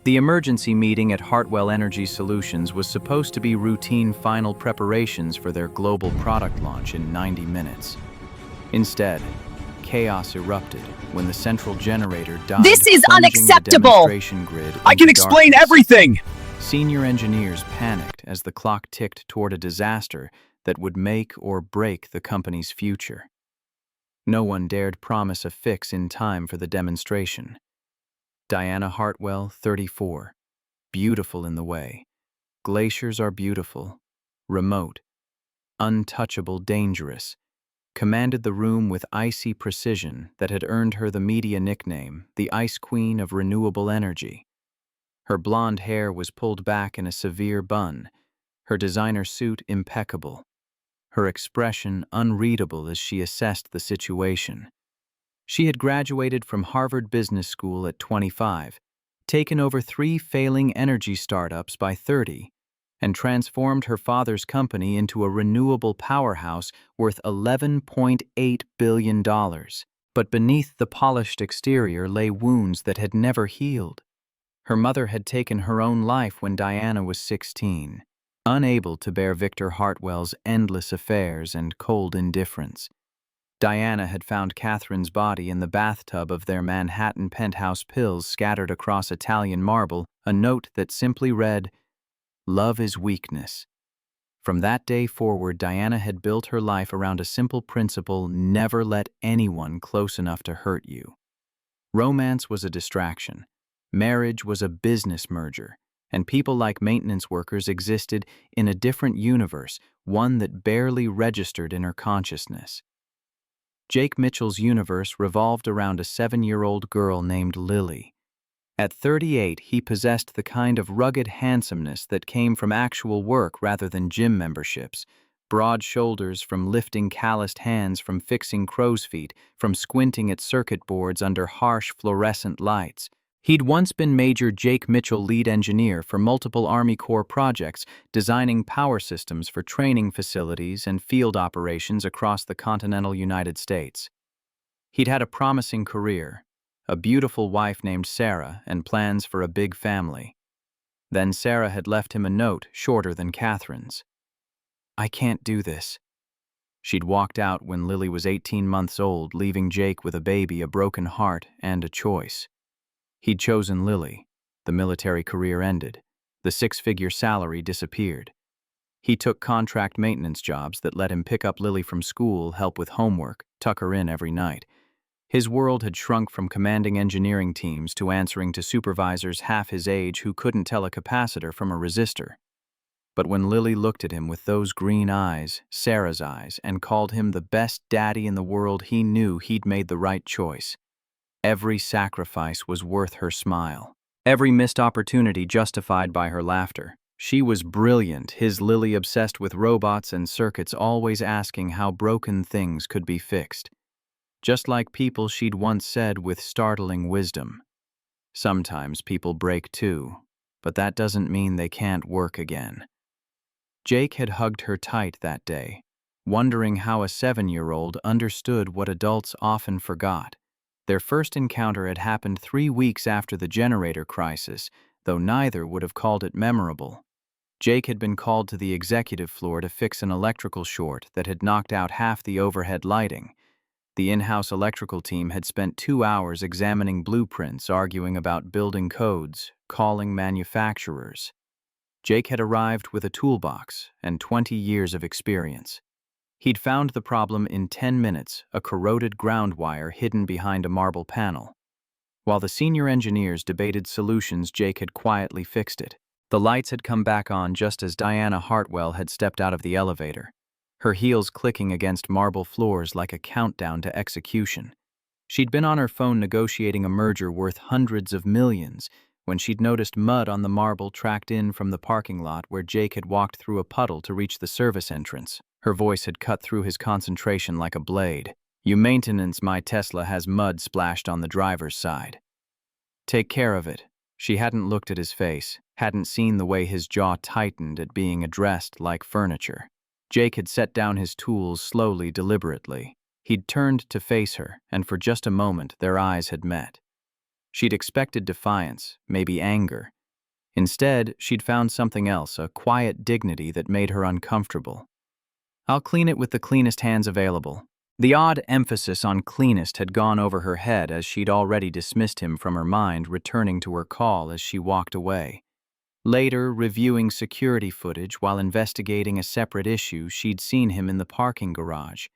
The emergency meeting at Hartwell Energy Solutions was supposed to be routine final preparations for their global product launch in 90 minutes. Instead, chaos erupted when the central generator died, This is plunging the unacceptable! demonstration grid I into can explain darkness. everything! Senior engineers panicked as the clock ticked toward a disaster that would make or break the company's future. No one dared promise a fix in time for the demonstration. Diana Hartwell, 34, beautiful in the way. Glaciers are beautiful, remote, untouchable, dangerous, commanded the room with icy precision that had earned her the media nickname, the Ice Queen of Renewable Energy. Her blonde hair was pulled back in a severe bun, her designer suit impeccable, her expression unreadable as she assessed the situation. She had graduated from Harvard Business School at 25, taken over 3 failing energy startups by 30, and transformed her father's company into a renewable powerhouse worth $11.8 billion. But beneath the polished exterior lay wounds that had never healed. Her mother had taken her own life when Diana was 16, unable to bear Victor Hartwell's endless affairs and cold indifference. Diana had found Catherine's body in the bathtub of their Manhattan penthouse pills scattered across Italian marble, a note that simply read, "Love is weakness." From that day forward, Diana had built her life around a simple principle: never let anyone close enough to hurt you. Romance was a distraction. Marriage was a business merger, and people like maintenance workers existed in a different universe, one that barely registered in her consciousness. Jake Mitchell's universe revolved around a 7-year-old girl named Lily. At 38, he possessed the kind of rugged handsomeness that came from actual work rather than gym memberships. Broad shoulders from lifting calloused hands, from fixing crow's feet, from squinting at circuit boards under harsh fluorescent lights. He'd once been Major Jake Mitchell, lead engineer for multiple Army Corps projects, designing power systems for training facilities and field operations across the continental United States. He'd had a promising career, a beautiful wife named Sarah, and plans for a big family. Then Sarah had left him a note shorter than Catherine's. "I can't do this." She'd walked out when Lily was 18 months old, leaving Jake with a baby, a broken heart, and a choice. He'd chosen Lily. The military career ended. The 6-figure salary disappeared. He took contract maintenance jobs that let him pick up Lily from school, help with homework, tuck her in every night. His world had shrunk from commanding engineering teams to answering to supervisors half his age who couldn't tell a capacitor from a resistor. But when Lily looked at him with those green eyes, Sarah's eyes, and called him the best daddy in the world, he knew he'd made the right choice. Every sacrifice was worth her smile. Every missed opportunity justified by her laughter. She was brilliant, his Lily, obsessed with robots and circuits, always asking how broken things could be fixed. Just like people she'd once said with startling wisdom, "Sometimes people break too, but that doesn't mean they can't work again." Jake had hugged her tight that day, wondering how a 7-year-old understood what adults often forgot. Their first encounter had happened 3 weeks after the generator crisis, though neither would have called it memorable. Jake had been called to the executive floor to fix an electrical short that had knocked out half the overhead lighting. The in-house electrical team had spent 2 hours examining blueprints, arguing about building codes, calling manufacturers. Jake had arrived with a toolbox and 20 years of experience. He'd found the problem in 10 minutes, a corroded ground wire hidden behind a marble panel. While the senior engineers debated solutions, Jake had quietly fixed it. The lights had come back on just as Diana Hartwell had stepped out of the elevator, her heels clicking against marble floors like a countdown to execution. She'd been on her phone negotiating a merger worth hundreds of millions when she'd noticed mud on the marble tracked in from the parking lot where Jake had walked through a puddle to reach the service entrance. Her voice had cut through his concentration like a blade. "You maintenance, my Tesla has mud splashed on the driver's side. Take care of it." She hadn't looked at his face, hadn't seen the way his jaw tightened at being addressed like furniture. Jake had set down his tools slowly, deliberately. He'd turned to face her, and for just a moment their eyes had met. She'd expected defiance, maybe anger, Instead, she'd found something else, a quiet dignity that made her uncomfortable. "I'll clean it with the cleanest hands available." The odd emphasis on cleanest had gone over her head as she'd already dismissed him from her mind, returning to her call as she walked away. Later, reviewing security footage while investigating a separate issue, she'd seen him in the parking garage.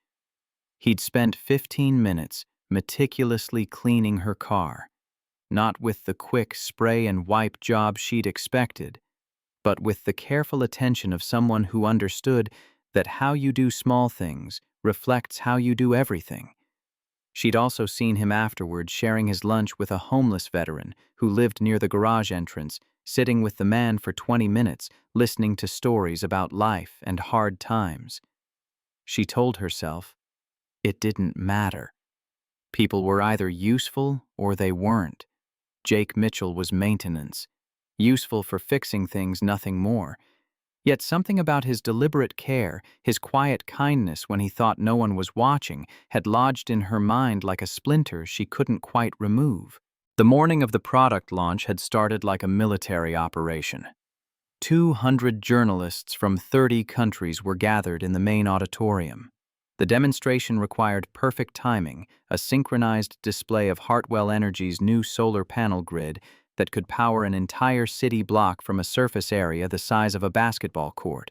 He'd spent 15 minutes meticulously cleaning her car, not with the quick spray and wipe job she'd expected, but with the careful attention of someone who understood that how you do small things reflects how you do everything. She'd also seen him afterward sharing his lunch with a homeless veteran who lived near the garage entrance, sitting with the man for 20 minutes, listening to stories about life and hard times. She told herself, it didn't matter. People were either useful or they weren't. Jake Mitchell was maintenance, useful for fixing things, nothing more. Yet something about his deliberate care, his quiet kindness when he thought no one was watching, had lodged in her mind like a splinter she couldn't quite remove. The morning of the product launch had started like a military operation. 200 journalists from 30 countries were gathered in the main auditorium. The demonstration required perfect timing, a synchronized display of Hartwell Energy's new solar panel grid that could power an entire city block from a surface area the size of a basketball court.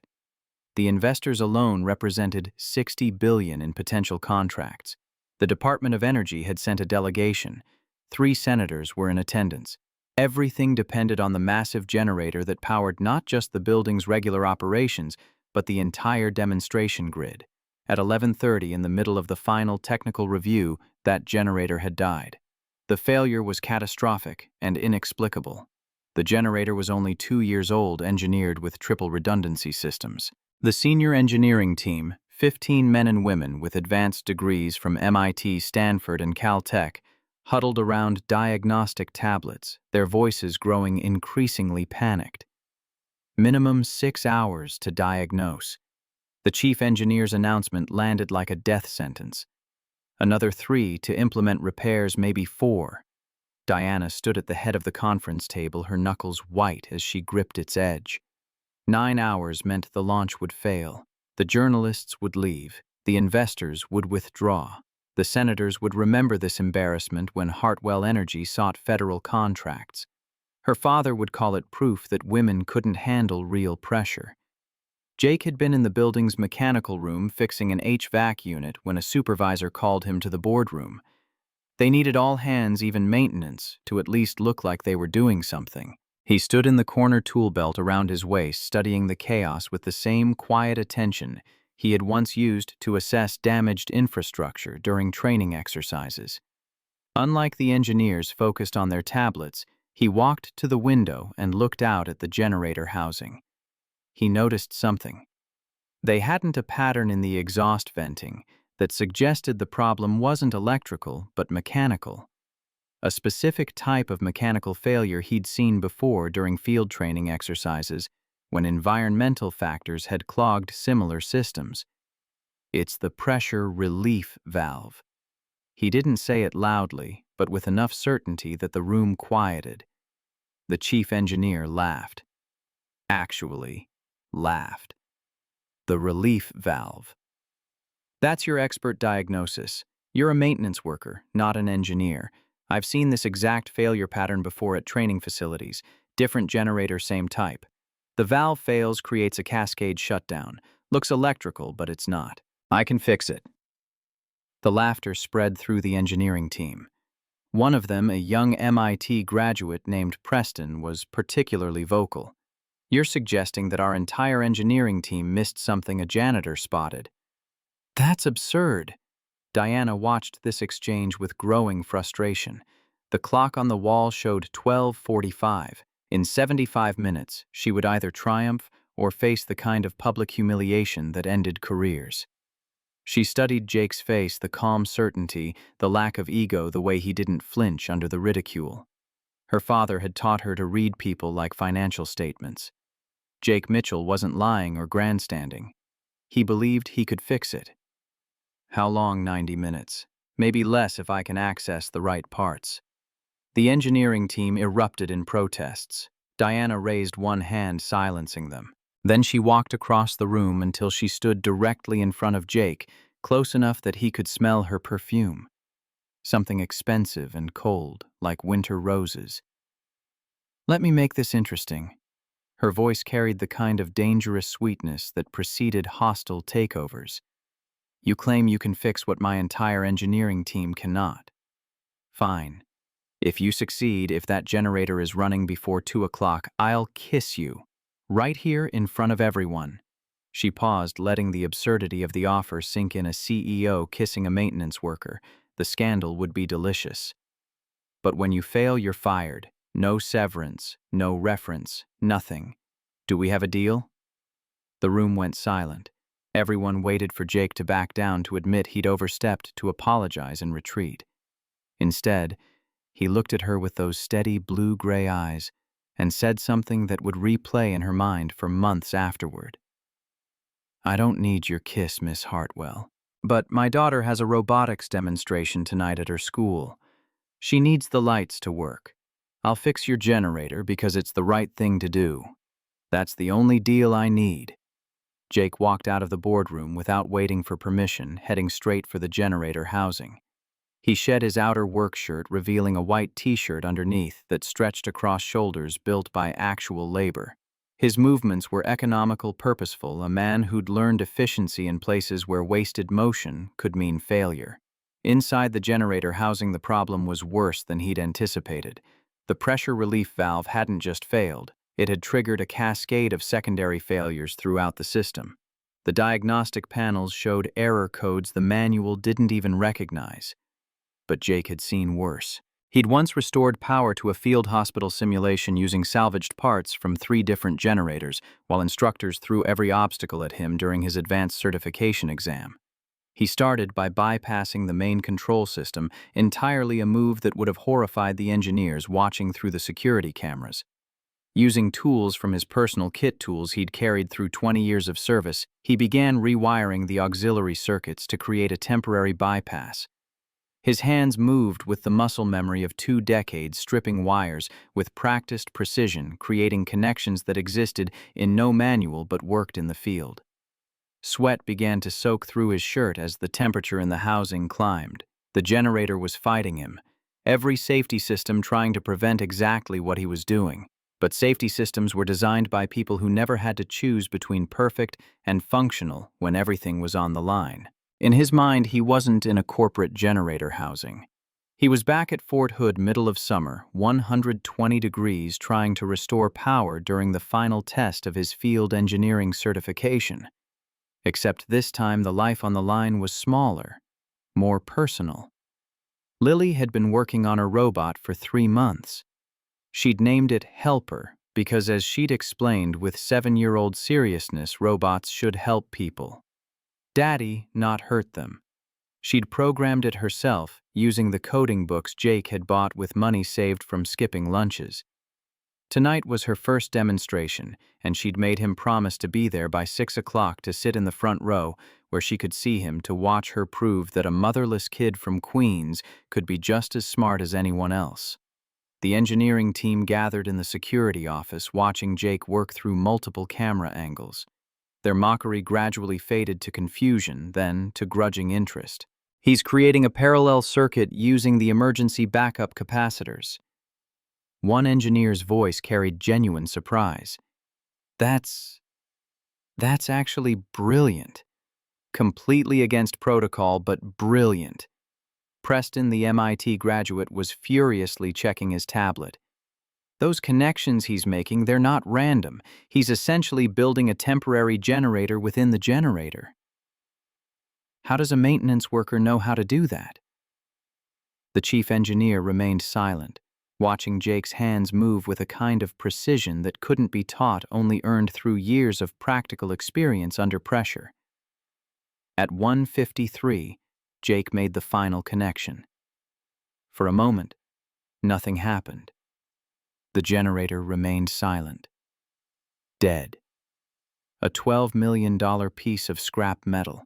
The investors alone represented $60 billion in potential contracts. The Department of Energy had sent a delegation. 3 senators were in attendance. Everything depended on the massive generator that powered not just the building's regular operations, but the entire demonstration grid. At 11:30, in the middle of the final technical review, that generator had died. The failure was catastrophic and inexplicable. The generator was only 2 years old, engineered with triple redundancy systems. The senior engineering team, 15 men and women with advanced degrees from MIT, Stanford, and Caltech, huddled around diagnostic tablets, their voices growing increasingly panicked. Minimum 6 hours to diagnose. The chief engineer's announcement landed like a death sentence. Another 3 to implement repairs, maybe 4. Diana stood at the head of the conference table, her knuckles white as she gripped its edge. 9 hours meant the launch would fail. The journalists would leave. The investors would withdraw. The senators would remember this embarrassment when Hartwell Energy sought federal contracts. Her father would call it proof that women couldn't handle real pressure. Jake had been in the building's mechanical room fixing an HVAC unit when a supervisor called him to the boardroom. They needed all hands, even maintenance, to at least look like they were doing something. He stood in the corner tool belt around his waist, studying the chaos with the same quiet attention he had once used to assess damaged infrastructure during training exercises. Unlike the engineers focused on their tablets, he walked to the window and looked out at the generator housing. He noticed something. They hadn't a pattern in the exhaust venting that suggested the problem wasn't electrical but mechanical. A specific type of mechanical failure he'd seen before during field training exercises when environmental factors had clogged similar systems. It's the pressure relief valve. He didn't say it loudly, but with enough certainty that the room quieted. The chief engineer laughed. Actually, laughed. The relief valve. That's your expert diagnosis. You're a maintenance worker, not an engineer. I've seen this exact failure pattern before at training facilities. Different generator, same type. The valve fails, creates a cascade shutdown. Looks electrical, but it's not. I can fix it. The laughter spread through the engineering team. One of them, a young MIT graduate named Preston, was particularly vocal. You're suggesting that our entire engineering team missed something a janitor spotted. That's absurd. Diana watched this exchange with growing frustration. The clock on the wall showed 12:45. In 75 minutes, she would either triumph or face the kind of public humiliation that ended careers. She studied Jake's face, the calm certainty, the lack of ego, the way he didn't flinch under the ridicule. Her father had taught her to read people like financial statements. Jake Mitchell wasn't lying or grandstanding. He believed he could fix it. How long? 90 minutes. Maybe less if I can access the right parts. The engineering team erupted in protests. Diana raised one hand, silencing them. Then she walked across the room until she stood directly in front of Jake, close enough that he could smell her perfume. Something expensive and cold, like winter roses. "Let me make this interesting." Her voice carried the kind of dangerous sweetness that preceded hostile takeovers. "You claim you can fix what my entire engineering team cannot. Fine. If you succeed, if that generator is running before 2 o'clock, I'll kiss you. Right here in front of everyone." She paused, letting the absurdity of the offer sink in. A CEO kissing a maintenance worker. The scandal would be delicious. "But when you fail, you're fired. No severance, no reference, nothing. Do we have a deal?" The room went silent. Everyone waited for Jake to back down, to admit he'd overstepped, to apologize and retreat. Instead, he looked at her with those steady blue-gray eyes and said something that would replay in her mind for months afterward. "I don't need your kiss, Miss Hartwell. But my daughter has a robotics demonstration tonight at her school. She needs the lights to work. I'll fix your generator because it's the right thing to do. That's the only deal I need." Jake walked out of the boardroom without waiting for permission, heading straight for the generator housing. He shed his outer work shirt, revealing a white t-shirt underneath that stretched across shoulders built by actual labor. His movements were economical, purposeful, a man who'd learned efficiency in places where wasted motion could mean failure. Inside the generator housing, the problem was worse than he'd anticipated. The pressure relief valve hadn't just failed, it had triggered a cascade of secondary failures throughout the system. The diagnostic panels showed error codes the manual didn't even recognize. But Jake had seen worse. He'd once restored power to a field hospital simulation using salvaged parts from 3 different generators, while instructors threw every obstacle at him during his advanced certification exam. He started by bypassing the main control system, entirely a move that would have horrified the engineers watching through the security cameras. Using tools from his personal kit tools he'd carried through 20 years of service, he began rewiring the auxiliary circuits to create a temporary bypass. His hands moved with the muscle memory of 2 decades, stripping wires with practiced precision, creating connections that existed in no manual but worked in the field. Sweat began to soak through his shirt as the temperature in the housing climbed. The generator was fighting him, every safety system trying to prevent exactly what he was doing. But safety systems were designed by people who never had to choose between perfect and functional when everything was on the line. In his mind, he wasn't in a corporate generator housing. He was back at Fort Hood, middle of summer, 120 degrees, trying to restore power during the final test of his field engineering certification. Except this time, the life on the line was smaller, more personal. Lily had been working on her robot for 3 months. She'd named it Helper because, as she'd explained with 7-year-old seriousness, robots should help people. Daddy, not hurt them. She'd programmed it herself, using the coding books Jake had bought with money saved from skipping lunches. Tonight was her first demonstration, and she'd made him promise to be there by 6 o'clock to sit in the front row where she could see him, to watch her prove that a motherless kid from Queens could be just as smart as anyone else. The engineering team gathered in the security office, watching Jake work through multiple camera angles. Their mockery gradually faded to confusion, then to grudging interest. "He's creating a parallel circuit using the emergency backup capacitors." One engineer's voice carried genuine surprise. That's actually brilliant. Completely against protocol, but brilliant." Preston, the MIT graduate, was furiously checking his tablet. "Those connections he's making, they're not random. He's essentially building a temporary generator within the generator. How does a maintenance worker know how to do that?" The chief engineer remained silent, watching Jake's hands move with a kind of precision that couldn't be taught, only earned through years of practical experience under pressure. At 1:53, Jake made the final connection. For a moment, nothing happened. The generator remained silent. Dead. A $12 million piece of scrap metal.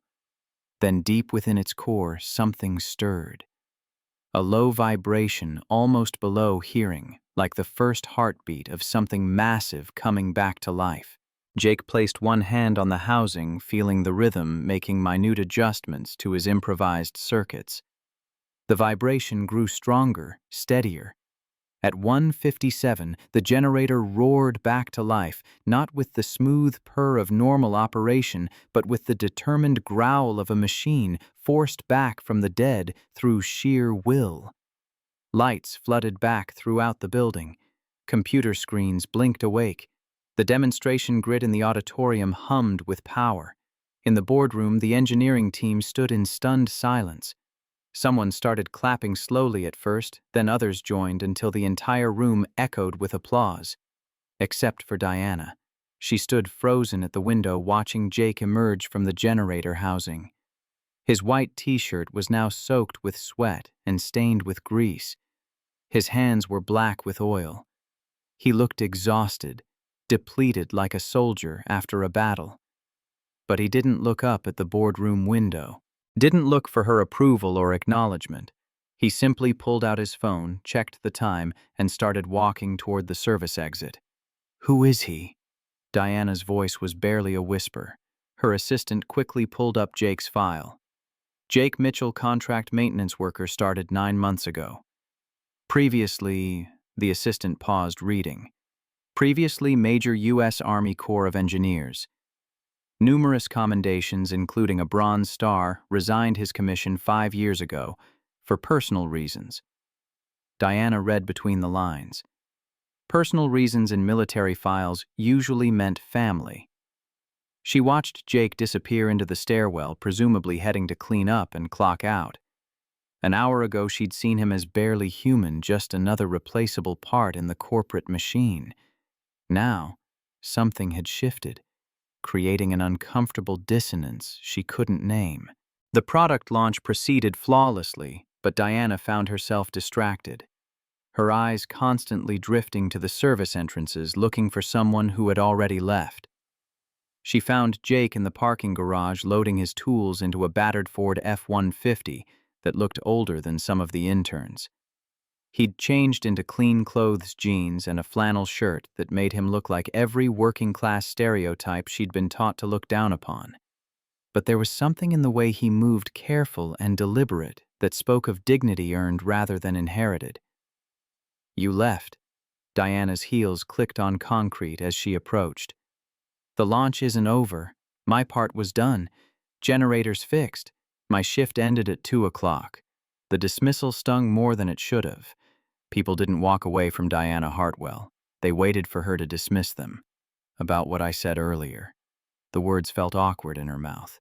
Then deep within its core, something stirred. A low vibration, almost below hearing, like the first heartbeat of something massive coming back to life. Jake placed one hand on the housing, feeling the rhythm, making minute adjustments to his improvised circuits. The vibration grew stronger, steadier. At 1:57, the generator roared back to life, not with the smooth purr of normal operation, but with the determined growl of a machine forced back from the dead through sheer will. Lights flooded back throughout the building. Computer screens blinked awake. The demonstration grid in the auditorium hummed with power. In the boardroom, the engineering team stood in stunned silence. Someone started clapping slowly at first, then others joined until the entire room echoed with applause. Except for Diana. She stood frozen at the window watching Jake emerge from the generator housing. His white t-shirt was now soaked with sweat and stained with grease. His hands were black with oil. He looked exhausted, depleted like a soldier after a battle. But he didn't look up at the boardroom window. Didn't look for her approval or acknowledgement. He simply pulled out his phone, checked the time, and started walking toward the service exit. "Who is he?" Diana's voice was barely a whisper. Her assistant quickly pulled up Jake's file. "Jake Mitchell, contract maintenance worker, started 9 months ago. Previously," the assistant paused, reading. "Previously Major U.S. Army Corps of Engineers. Numerous commendations, including a Bronze Star, resigned his commission 5 years ago, for personal reasons." Diana read between the lines. Personal reasons in military files usually meant family. She watched Jake disappear into the stairwell, presumably heading to clean up and clock out. An hour ago she'd seen him as barely human, just another replaceable part in the corporate machine. Now, something had shifted, creating an uncomfortable dissonance she couldn't name. The product launch proceeded flawlessly, but Diana found herself distracted, her eyes constantly drifting to the service entrances, looking for someone who had already left. She found Jake in the parking garage loading his tools into a battered Ford F-150 that looked older than some of the interns. He'd changed into clean clothes jeans and a flannel shirt that made him look like every working-class stereotype she'd been taught to look down upon. But there was something in the way he moved, careful and deliberate, that spoke of dignity earned rather than inherited. "You left." Diana's heels clicked on concrete as she approached. "The launch isn't over. My part was done. Generators fixed. My shift ended at 2 o'clock. The dismissal stung more than it should have. People didn't walk away from Diana Hartwell. They waited for her to dismiss them. About what I said earlier." The words felt awkward in her mouth.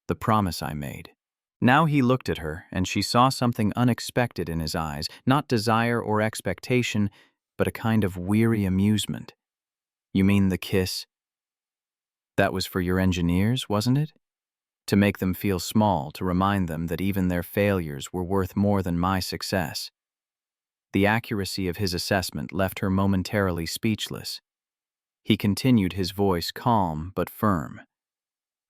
"The promise I made." Now he looked at her, and she saw something unexpected in his eyes, not desire or expectation, but a kind of weary amusement. "You mean the kiss? That was for your engineers, wasn't it? To make them feel small, to remind them that even their failures were worth more than my success." The accuracy of his assessment left her momentarily speechless. He continued, his voice calm but firm.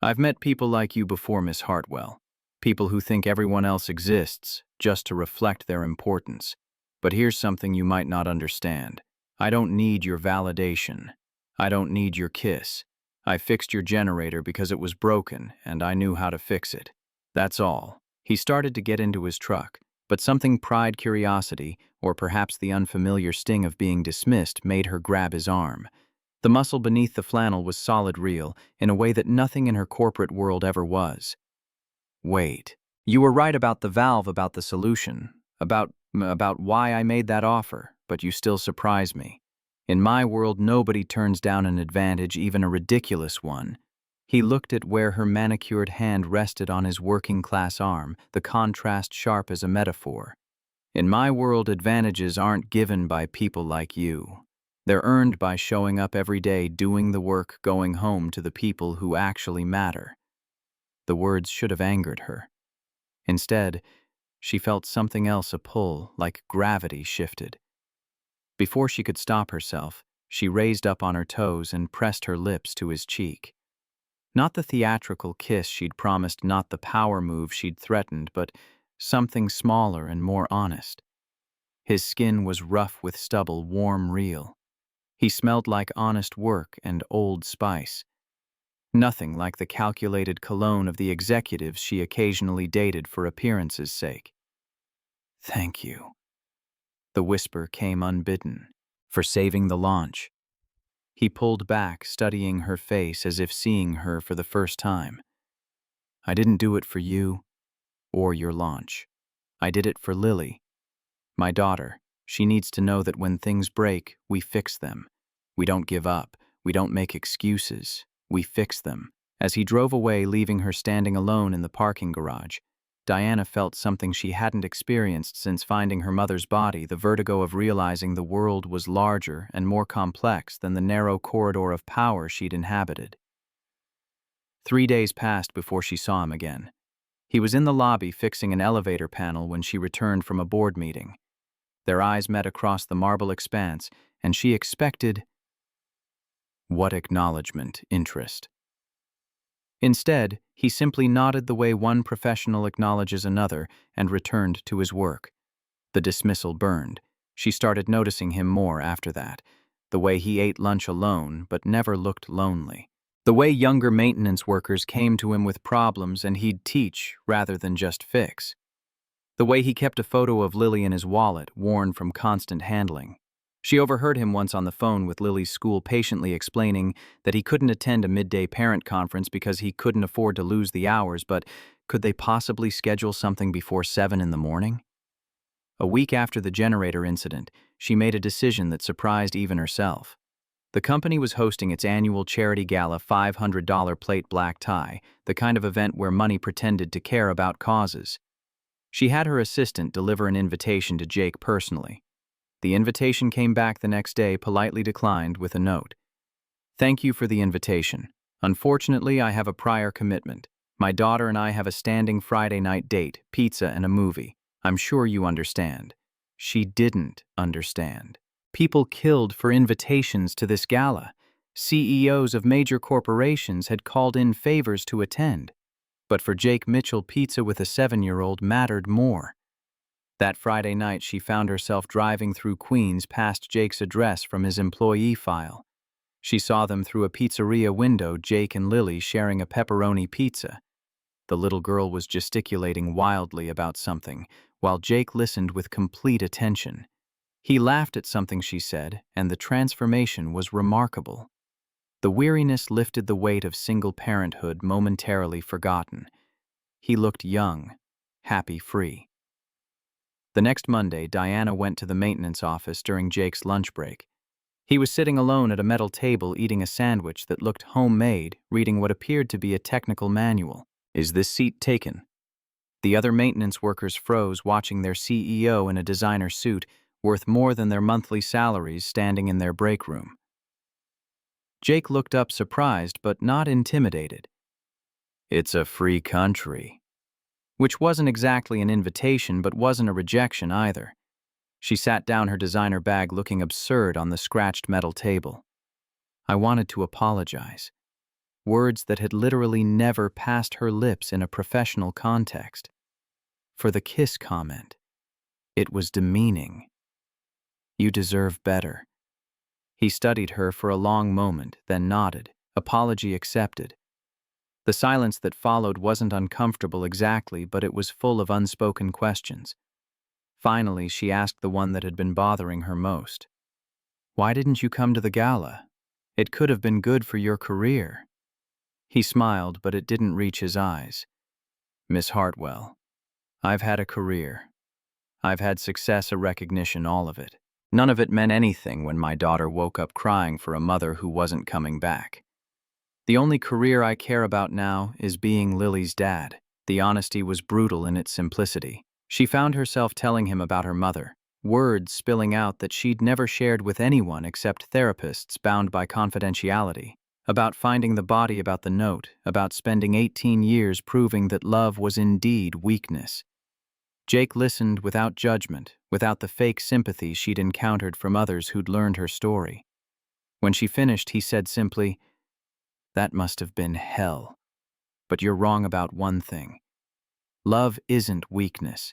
"I've met people like you before, Miss Hartwell. People who think everyone else exists just to reflect their importance. But here's something you might not understand. I don't need your validation. I don't need your kiss. I fixed your generator because it was broken, and I knew how to fix it. That's all." He started to get into his truck, but something pried curiosity, or perhaps the unfamiliar sting of being dismissed, made her grab his arm. The muscle beneath the flannel was solid real, in a way that nothing in her corporate world ever was. "Wait. You were right about the valve, about the solution, about why I made that offer, but you still surprise me. In my world, nobody turns down an advantage, even a ridiculous one." He looked at where her manicured hand rested on his working-class arm, the contrast sharp as a metaphor. "In my world, advantages aren't given by people like you. They're earned by showing up every day, doing the work, going home to the people who actually matter." The words should have angered her. Instead, she felt something else, a pull, like gravity shifted. Before she could stop herself, she raised up on her toes and pressed her lips to his cheek. Not the theatrical kiss she'd promised, not the power move she'd threatened, but something smaller and more honest. His skin was rough with stubble, warm, real. He smelled like honest work and old spice. Nothing like the calculated cologne of the executives she occasionally dated for appearance's sake. "Thank you," the whisper came unbidden, "for saving the launch." He pulled back, studying her face as if seeing her for the first time. "I didn't do it for you or your launch. I did it for Lily, my daughter. She needs to know that when things break, we fix them. We don't give up. We don't make excuses. We fix them." As he drove away, leaving her standing alone in the parking garage, Diana felt something she hadn't experienced since finding her mother's body, the vertigo of realizing the world was larger and more complex than the narrow corridor of power she'd inhabited. 3 days passed before she saw him again. He was in the lobby fixing an elevator panel when she returned from a board meeting. Their eyes met across the marble expanse, and she expected what acknowledgement, interest. Instead, he simply nodded the way one professional acknowledges another and returned to his work. The dismissal burned. She started noticing him more after that. The way he ate lunch alone, but never looked lonely. The way younger maintenance workers came to him with problems and he'd teach rather than just fix. The way he kept a photo of Lily in his wallet, worn from constant handling. She overheard him once on the phone with Lily's school patiently explaining that he couldn't attend a midday parent conference because he couldn't afford to lose the hours, but could they possibly schedule something before 7 in the morning? A week after the generator incident, she made a decision that surprised even herself. The company was hosting its annual charity gala $500 plate black tie, the kind of event where money pretended to care about causes. She had her assistant deliver an invitation to Jake personally. The invitation came back the next day, politely declined with a note. "Thank you for the invitation. Unfortunately, I have a prior commitment. My daughter and I have a standing Friday night date, pizza and a movie. I'm sure you understand." She didn't understand. People killed for invitations to this gala. CEOs of major corporations had called in favors to attend. But for Jake Mitchell, pizza with a 7-year-old mattered more. That Friday night, she found herself driving through Queens past Jake's address from his employee file. She saw them through a pizzeria window, Jake and Lily sharing a pepperoni pizza. The little girl was gesticulating wildly about something, while Jake listened with complete attention. He laughed at something she said, and the transformation was remarkable. The weariness lifted the weight of single parenthood momentarily forgotten. He looked young, happy, free. The next Monday, Diana went to the maintenance office during Jake's lunch break. He was sitting alone at a metal table eating a sandwich that looked homemade, reading what appeared to be a technical manual. "Is this seat taken?" The other maintenance workers froze, watching their CEO in a designer suit, worth more than their monthly salaries, standing in their break room. Jake looked up surprised but not intimidated. "It's a free country." Which wasn't exactly an invitation, but wasn't a rejection either. She sat down, her designer bag looking absurd on the scratched metal table. "I wanted to apologize." Words that had literally never passed her lips in a professional context. For the kiss comment. It was demeaning. "You deserve better." He studied her for a long moment, then nodded, apology accepted. The silence that followed wasn't uncomfortable exactly, but it was full of unspoken questions. Finally, she asked the one that had been bothering her most. "Why didn't you come to the gala? It could have been good for your career." He smiled, but it didn't reach his eyes. "Miss Hartwell, I've had a career. I've had success, a recognition, all of it. None of it meant anything when my daughter woke up crying for a mother who wasn't coming back. The only career I care about now is being Lily's dad." The honesty was brutal in its simplicity. She found herself telling him about her mother, words spilling out that she'd never shared with anyone except therapists bound by confidentiality, about finding the body, about the note, about spending 18 years proving that love was indeed weakness. Jake listened without judgment, without the fake sympathy she'd encountered from others who'd learned her story. When she finished, he said simply, "That must have been hell. But you're wrong about one thing. Love isn't weakness.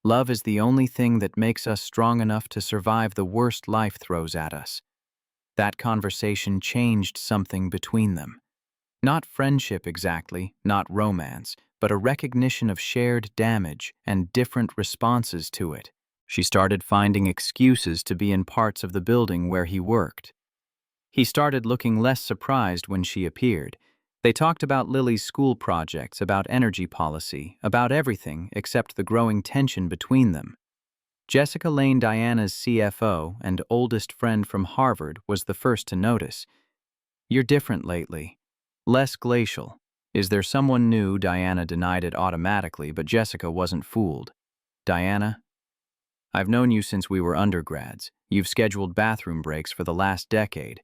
Love is the only thing that makes us strong enough to survive the worst life throws at us. That conversation changed something between them. Not friendship exactly, not romance, but a recognition of shared damage and different responses to it. She started finding excuses to be in parts of the building where he worked. He started looking less surprised when she appeared. They talked about Lily's school projects, about energy policy, about everything except the growing tension between them. Jessica Lane, Diana's CFO and oldest friend from Harvard, was the first to notice. "You're different lately. Less glacial. Is there someone new?" Diana denied it automatically, but Jessica wasn't fooled. "Diana, I've known you since we were undergrads. You've scheduled bathroom breaks for the last decade.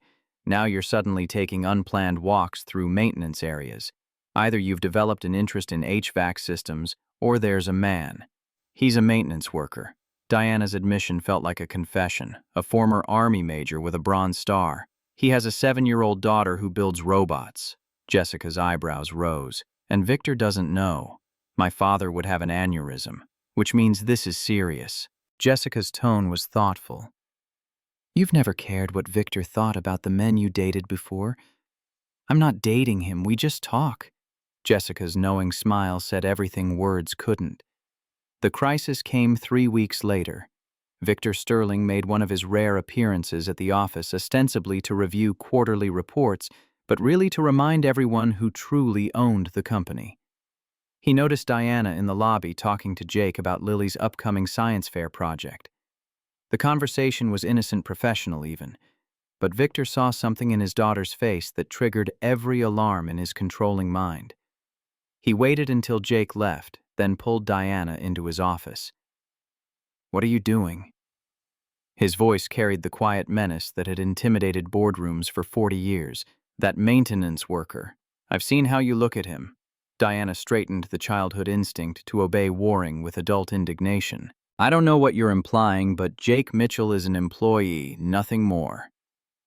Now you're suddenly taking unplanned walks through maintenance areas. Either you've developed an interest in HVAC systems, or there's a man. He's a maintenance worker." Diana's admission felt like a confession, a former Army major with a Bronze Star. "He has a 7-year-old daughter who builds robots." Jessica's eyebrows rose. "And Victor doesn't know. My father would have an aneurysm, which means this is serious." Jessica's tone was thoughtful. "You've never cared what Victor thought about the men you dated before. I'm not dating him, we just talk." Jessica's knowing smile said everything words couldn't. The crisis came 3 weeks later. Victor Sterling made one of his rare appearances at the office, ostensibly to review quarterly reports, but really to remind everyone who truly owned the company. He noticed Diana in the lobby talking to Jake about Lily's upcoming science fair project. The conversation was innocent, professional even, but Victor saw something in his daughter's face that triggered every alarm in his controlling mind. He waited until Jake left, then pulled Diana into his office. "What are you doing?" His voice carried the quiet menace that had intimidated boardrooms for 40 years. "That maintenance worker. I've seen how you look at him." Diana straightened the childhood instinct to obey warring with adult indignation. "I don't know what you're implying, but Jake Mitchell is an employee, nothing more."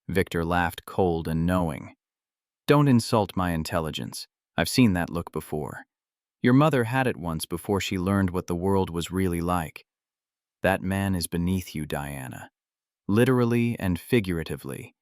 Victor laughed, cold and knowing. "Don't insult my intelligence. I've seen that look before. Your mother had it once before she learned what the world was really like. That man is beneath you, Diana. Literally and figuratively.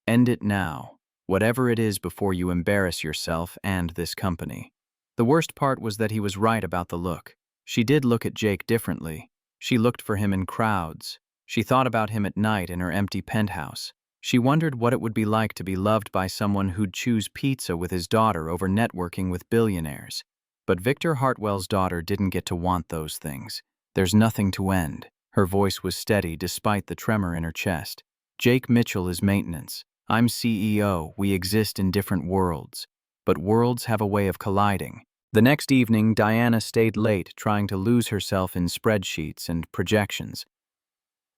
End it now, whatever it is, before you embarrass yourself and this company." The worst part was that he was right about the look. She did look at Jake differently. She looked for him in crowds. She thought about him at night in her empty penthouse. She wondered what it would be like to be loved by someone who'd choose pizza with his daughter over networking with billionaires. But Victor Hartwell's daughter didn't get to want those things. "There's nothing to end." Her voice was steady despite the tremor in her chest. "Jake Mitchell is maintenance. I'm CEO. We exist in different worlds. But worlds have a way of colliding." The next evening, Diana stayed late trying to lose herself in spreadsheets and projections.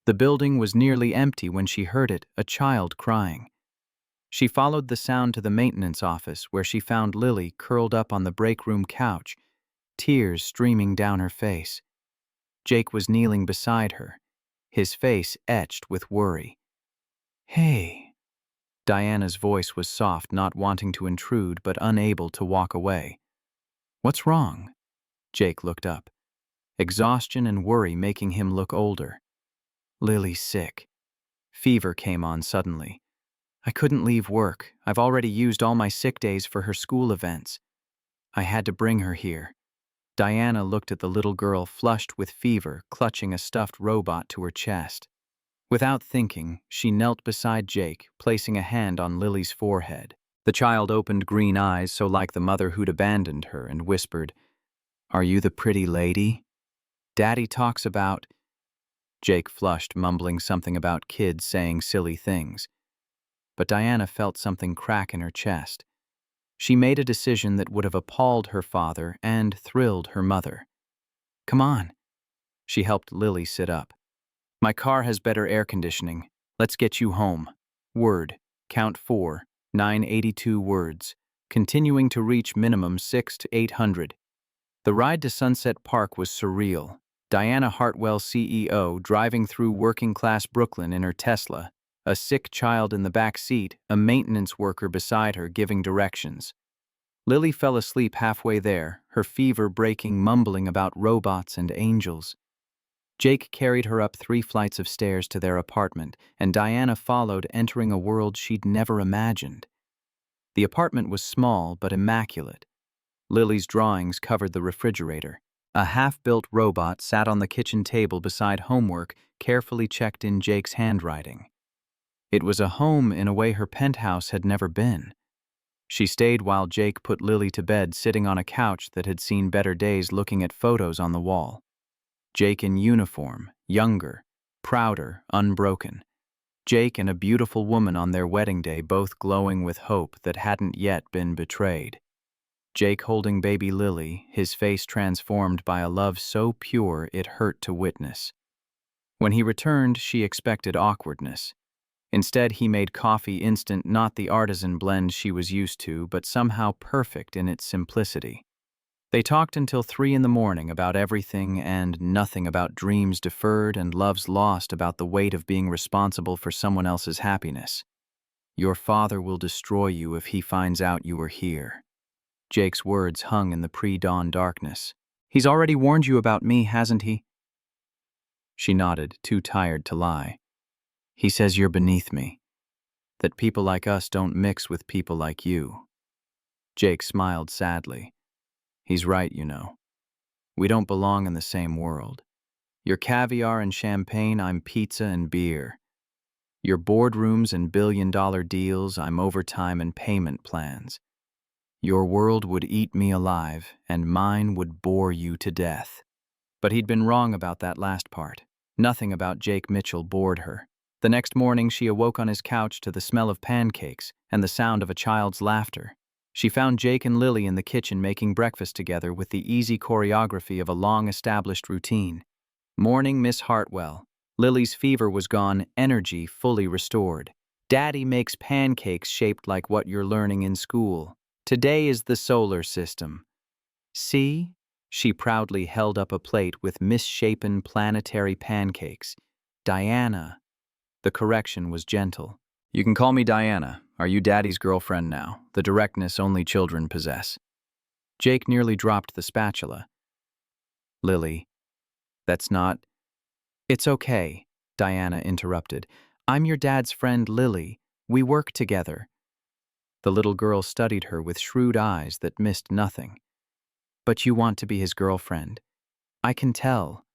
The building was nearly empty when she heard it, a child crying. She followed the sound to the maintenance office, where she found Lily curled up on the break room couch, tears streaming down her face. Jake was kneeling beside her, his face etched with worry. "Hey." Diana's voice was soft, not wanting to intrude but unable to walk away. "What's wrong?" Jake looked up, exhaustion and worry making him look older. "Lily's sick. Fever came on suddenly. I couldn't leave work. I've already used all my sick days for her school events. I had to bring her here." Diana looked at the little girl, flushed with fever, clutching a stuffed robot to her chest. Without thinking, she knelt beside Jake, placing a hand on Lily's forehead. The child opened green eyes so like the mother who'd abandoned her and whispered, "Are you the pretty lady Daddy talks about?" Jake flushed, mumbling something about kids saying silly things. But Diana felt something crack in her chest. She made a decision that would have appalled her father and thrilled her mother. "Come on." She helped Lily sit up. "My car has better air conditioning. Let's get you home." Word. Count 4. 982 words. Continuing to reach minimum 6 to 800. The ride to Sunset Park was surreal. Diana Hartwell, CEO, driving through working-class Brooklyn in her Tesla, a sick child in the back seat, a maintenance worker beside her giving directions. Lily fell asleep halfway there, her fever breaking, mumbling about robots and angels. Jake carried her up 3 flights of stairs to their apartment, and Diana followed, entering a world she'd never imagined. The apartment was small but immaculate. Lily's drawings covered the refrigerator. A half-built robot sat on the kitchen table beside homework, carefully checked in Jake's handwriting. It was a home in a way her penthouse had never been. She stayed while Jake put Lily to bed, sitting on a couch that had seen better days, looking at photos on the wall. Jake in uniform, younger, prouder, unbroken. Jake and a beautiful woman on their wedding day, both glowing with hope that hadn't yet been betrayed. Jake holding baby Lily, his face transformed by a love so pure it hurt to witness. When he returned, she expected awkwardness. Instead, he made coffee instant, not the artisan blend she was used to, but somehow perfect in its simplicity. They talked until 3 in the morning about everything and nothing, about dreams deferred and loves lost, about the weight of being responsible for someone else's happiness. "Your father will destroy you if he finds out you were here." Jake's words hung in the pre-dawn darkness. "He's already warned you about me, hasn't he?" She nodded, too tired to lie. "He says you're beneath me, that people like us don't mix with people like you." Jake smiled sadly. "He's right, you know. We don't belong in the same world. You're caviar and champagne, I'm pizza and beer. Your boardrooms and billion-dollar deals, I'm overtime and payment plans. Your world would eat me alive, and mine would bore you to death." But he'd been wrong about that last part. Nothing about Jake Mitchell bored her. The next morning, she awoke on his couch to the smell of pancakes and the sound of a child's laughter. She found Jake and Lily in the kitchen making breakfast together with the easy choreography of a long-established routine. Morning, Miss Hartwell. Lily's fever was gone, energy fully restored. "Daddy makes pancakes shaped like what you're learning in school. Today is the solar system. See?" She proudly held up a plate with misshapen planetary pancakes. "Diana." The correction was gentle. "You can call me Diana. Are you Daddy's girlfriend now?" The directness only children possess. Jake nearly dropped the spatula. "Lily, that's not—" "It's okay," Diana interrupted. "I'm your dad's friend, Lily. We work together." The little girl studied her with shrewd eyes that missed nothing. "But you want to be his girlfriend. I can tell."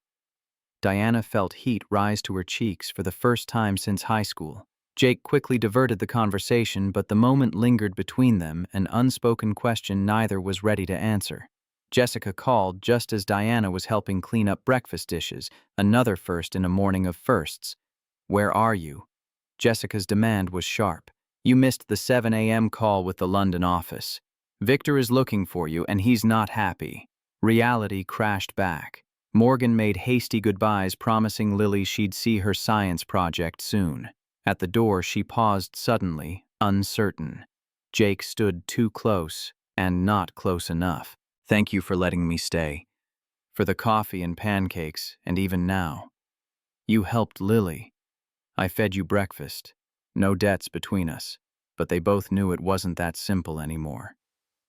Diana felt heat rise to her cheeks for the first time since high school. Jake quickly diverted the conversation, but the moment lingered between them, an unspoken question neither was ready to answer. Jessica called just as Diana was helping clean up breakfast dishes, another first in a morning of firsts. "Where are you?" Jessica's demand was sharp. "You missed the 7 a.m. call with the London office. Victor is looking for you, and he's not happy." Reality crashed back. Morgan made hasty goodbyes, promising Lily she'd see her science project soon. At the door, she paused suddenly, uncertain. Jake stood too close, and not close enough. "Thank you for letting me stay. For the coffee and pancakes, and even now. You helped Lily. I fed you breakfast. No debts between us." But they both knew it wasn't that simple anymore.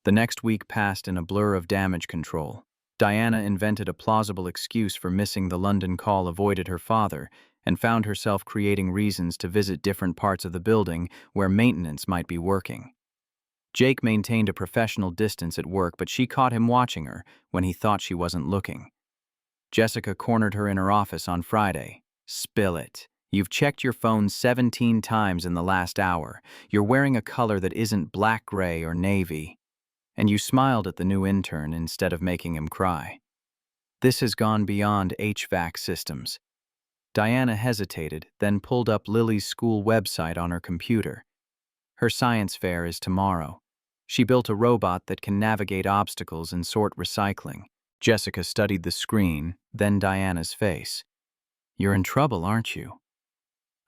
The next week passed in a blur of damage control. Diana invented a plausible excuse for missing the London call, avoided her father, and found herself creating reasons to visit different parts of the building where maintenance might be working. Jake maintained a professional distance at work, but she caught him watching her when he thought she wasn't looking. Jessica cornered her in her office on Friday. "Spill it. You've checked your phone 17 times in the last hour. You're wearing a color that isn't black, gray, or navy. And you smiled at the new intern instead of making him cry. This has gone beyond HVAC systems." Diana hesitated, then pulled up Lily's school website on her computer. "Her science fair is tomorrow. She built a robot that can navigate obstacles and sort recycling." Jessica studied the screen, then Diana's face. "You're in trouble, aren't you?"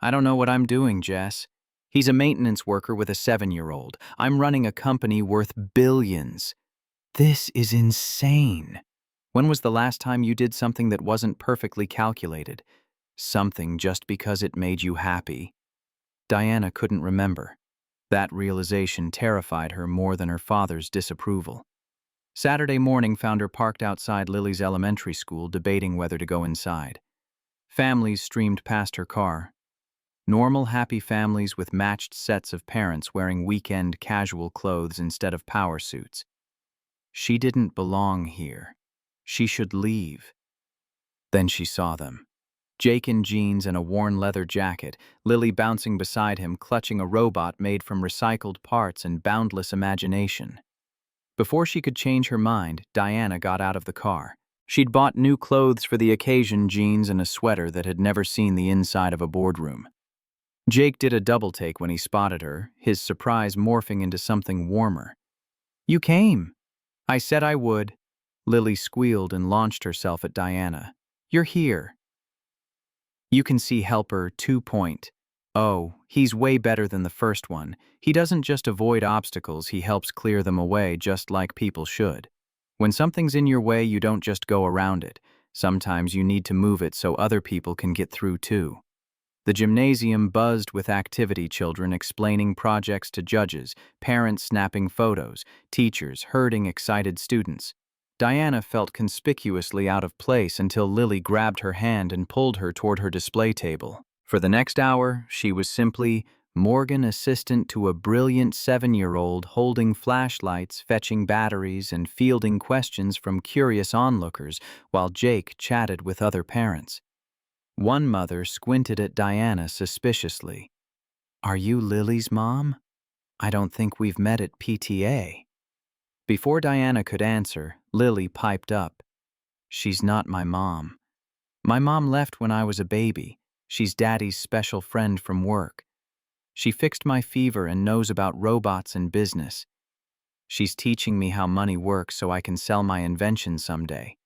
"I don't know what I'm doing, Jess. He's a maintenance worker with a 7-year-old. I'm running a company worth billions. This is insane. When was the last time you did something that wasn't perfectly calculated? Something just because it made you happy?" Diana couldn't remember. That realization terrified her more than her father's disapproval. Saturday morning found her parked outside Lily's elementary school, debating whether to go inside. Families streamed past her car. Normal, happy families with matched sets of parents wearing weekend casual clothes instead of power suits. She didn't belong here. She should leave. Then she saw them. Jake in jeans and a worn leather jacket, Lily bouncing beside him, clutching a robot made from recycled parts and boundless imagination. Before she could change her mind, Diana got out of the car. She'd bought new clothes for the occasion, jeans and a sweater that had never seen the inside of a boardroom. Jake did a double-take when he spotted her, his surprise morphing into something warmer. "You came." "I said I would." Lily squealed and launched herself at Diana. "You're here." You can see Helper 2.0. He's way better than the first one. He doesn't just avoid obstacles, he helps clear them away just like people should. When something's in your way, you don't just go around it. Sometimes you need to move it so other people can get through too. The gymnasium buzzed with activity children explaining projects to judges, parents snapping photos, teachers herding excited students. Diana felt conspicuously out of place until Lily grabbed her hand and pulled her toward her display table. For the next hour, she was simply Morgan, assistant to a brilliant 7-year-old, holding flashlights, fetching batteries, and fielding questions from curious onlookers while Jake chatted with other parents. One mother squinted at Diana suspiciously. "Are you Lily's mom? I don't think we've met at PTA." Before Diana could answer, Lily piped up. "She's not my mom. My mom left when I was a baby. She's Daddy's special friend from work. She fixed my fever and knows about robots and business. She's teaching me how money works so I can sell my invention someday."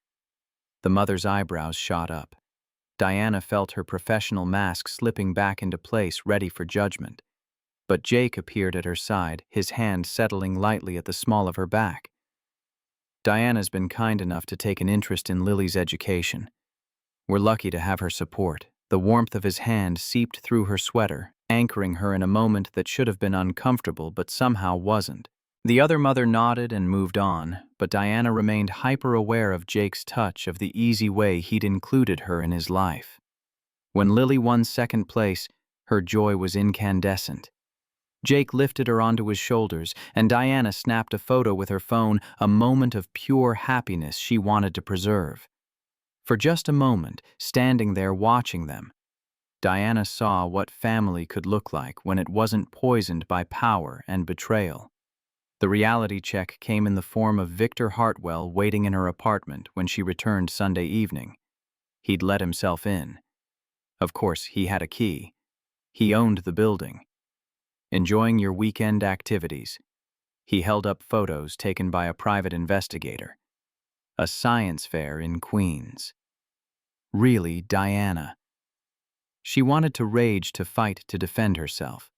The mother's eyebrows shot up. Diana felt her professional mask slipping back into place, ready for judgment. But Jake appeared at her side, his hand settling lightly at the small of her back. "Diana's been kind enough to take an interest in Lily's education. We're lucky to have her support." The warmth of his hand seeped through her sweater, anchoring her in a moment that should have been uncomfortable but somehow wasn't. The other mother nodded and moved on, but Diana remained hyper-aware of Jake's touch, of the easy way he'd included her in his life. When Lily won second place, her joy was incandescent. Jake lifted her onto his shoulders, and Diana snapped a photo with her phone, a moment of pure happiness she wanted to preserve. For just a moment, standing there watching them, Diana saw what family could look like when it wasn't poisoned by power and betrayal. The reality check came in the form of Victor Hartwell waiting in her apartment when she returned Sunday evening. He'd let himself in. Of course, he had a key. He owned the building. "Enjoying your weekend activities." He held up photos taken by a private investigator. A science fair in Queens. Really, Diana. She wanted to rage, to fight, to defend herself.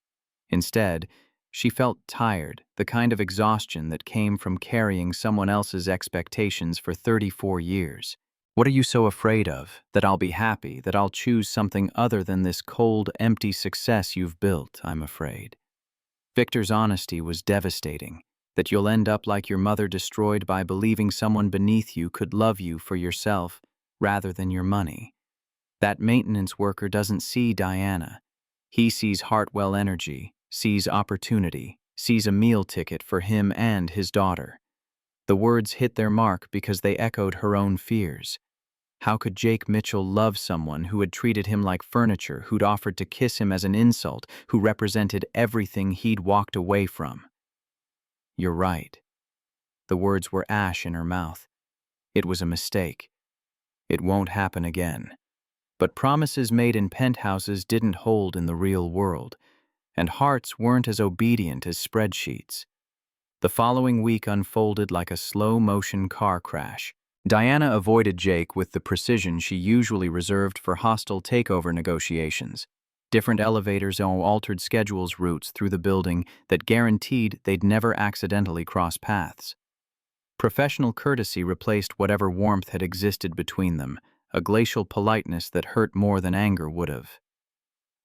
Instead, she felt tired, the kind of exhaustion that came from carrying someone else's expectations for 34 years. "What are you so afraid of? That I'll be happy, that I'll choose something other than this cold, empty success you've built, I'm afraid." Victor's honesty was devastating. That you'll end up like your mother, destroyed by believing someone beneath you could love you for yourself rather than your money. That maintenance worker doesn't see Diana. He sees Hartwell energy, sees opportunity, sees a meal ticket for him and his daughter. The words hit their mark because they echoed her own fears. How could Jake Mitchell love someone who had treated him like furniture, who'd offered to kiss him as an insult, who represented everything he'd walked away from? "You're right." The words were ash in her mouth. It was a mistake. It won't happen again. But promises made in penthouses didn't hold in the real world, and hearts weren't as obedient as spreadsheets. The following week unfolded like a slow-motion car crash. Diana avoided Jake with the precision she usually reserved for hostile takeover negotiations. Different elevators altered schedules, routes through the building that guaranteed they'd never accidentally cross paths. Professional courtesy replaced whatever warmth had existed between them, a glacial politeness that hurt more than anger would have.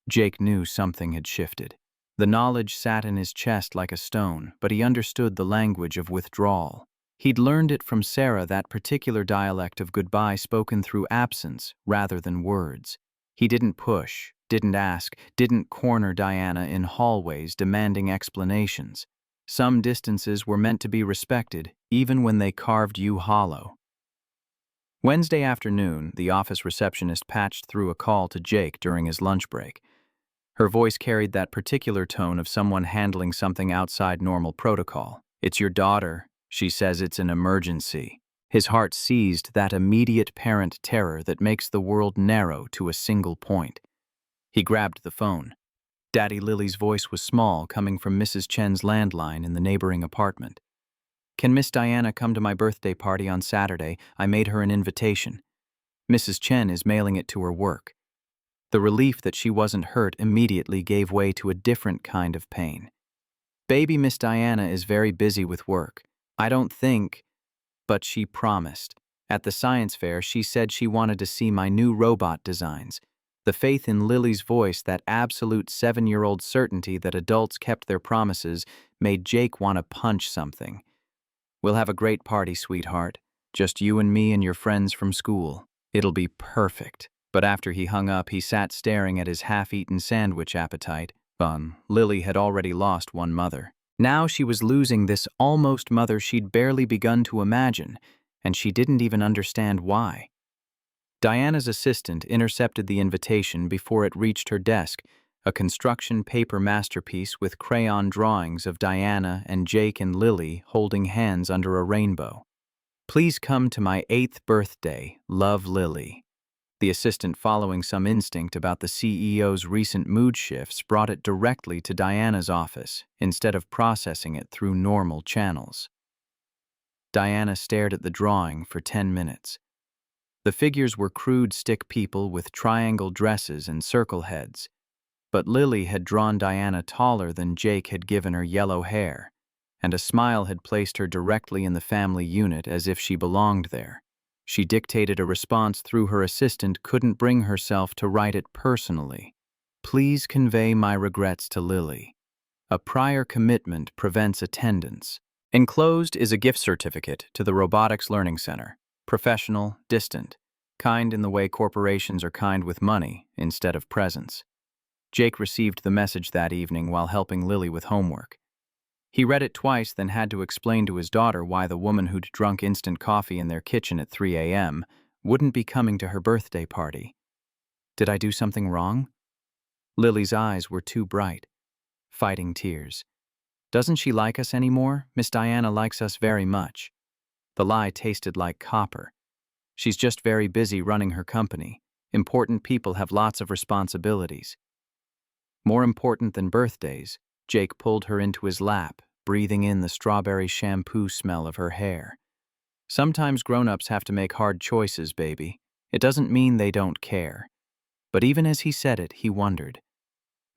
Jake knew something had shifted. The knowledge sat in his chest like a stone, but he understood the language of withdrawal. He'd learned it from Sarah, that particular dialect of goodbye spoken through absence rather than words. He didn't push, didn't ask, didn't corner Diana in hallways demanding explanations. Some distances were meant to be respected, even when they carved you hollow. Wednesday afternoon, the office receptionist patched through a call to Jake during his lunch break. Her voice carried that particular tone of someone handling something outside normal protocol. "It's your daughter. She says it's an emergency." His heart seized that immediate parent terror that makes the world narrow to a single point. He grabbed the phone. Daddy Lily's voice was small, coming from Mrs. Chen's landline in the neighboring apartment. "Can Miss Diana come to my birthday party on Saturday? I made her an invitation. Mrs. Chen is mailing it to her work." The relief that she wasn't hurt immediately gave way to a different kind of pain. "Baby Miss Diana is very busy with work. I don't think..." But she promised. At the science fair, she said she wanted to see my new robot designs. The faith in Lily's voice, that absolute 7-year-old certainty that adults kept their promises, made Jake want to punch something. "We'll have a great party, sweetheart. Just you and me and your friends from school. It'll be perfect." But after he hung up, he sat staring at his half-eaten sandwich appetite. Lily had already lost one mother. Now she was losing this almost mother she'd barely begun to imagine, and she didn't even understand why. Diana's assistant intercepted the invitation before it reached her desk, a construction paper masterpiece with crayon drawings of Diana and Jake and Lily holding hands under a rainbow. "Please come to my 8th birthday, love, Lily." The assistant, following some instinct about the CEO's recent mood shifts, brought it directly to Diana's office, instead of processing it through normal channels. Diana stared at the drawing for 10 minutes. The figures were crude stick people with triangle dresses and circle heads, but Lily had drawn Diana taller than Jake had given her yellow hair, and a smile had placed her directly in the family unit as if she belonged there. She dictated a response through her assistant, couldn't bring herself to write it personally. "Please convey my regrets to Lily. A prior commitment prevents attendance." Enclosed is a gift certificate to the Robotics Learning Center. Professional, distant, kind in the way corporations are kind with money instead of presents. Jake received the message that evening while helping Lily with homework. He read it twice, then had to explain to his daughter why the woman who'd drunk instant coffee in their kitchen at 3 a.m. wouldn't be coming to her birthday party. "Did I do something wrong?" Lily's eyes were too bright, fighting tears. "Doesn't she like us anymore? Miss Diana likes us very much." The lie tasted like copper. "She's just very busy running her company. Important people have lots of responsibilities." More important than birthdays, Jake pulled her into his lap, breathing in the strawberry shampoo smell of her hair. "Sometimes grown-ups have to make hard choices, baby. It doesn't mean they don't care." But even as he said it, he wondered.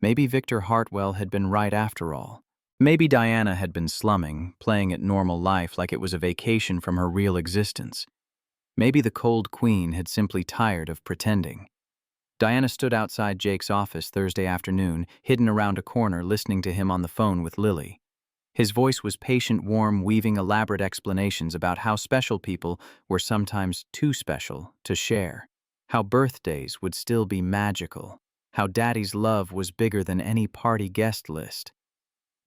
Maybe Victor Hartwell had been right after all. Maybe Diana had been slumming, playing at normal life like it was a vacation from her real existence. Maybe the cold queen had simply tired of pretending. Diana stood outside Jake's office Thursday afternoon, hidden around a corner, listening to him on the phone with Lily. His voice was patient, warm, weaving elaborate explanations about how special people were sometimes too special to share, how birthdays would still be magical, how Daddy's love was bigger than any party guest list.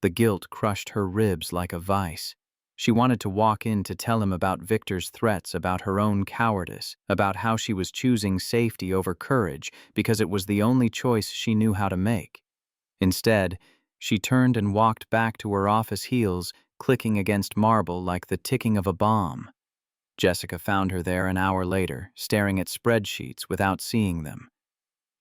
The guilt crushed her ribs like a vice. She wanted to walk in to tell him about Victor's threats, about her own cowardice, about how she was choosing safety over courage because it was the only choice she knew how to make. Instead, she turned and walked back to her office, heels clicking against marble like the ticking of a bomb. Jessica found her there an hour later, staring at spreadsheets without seeing them.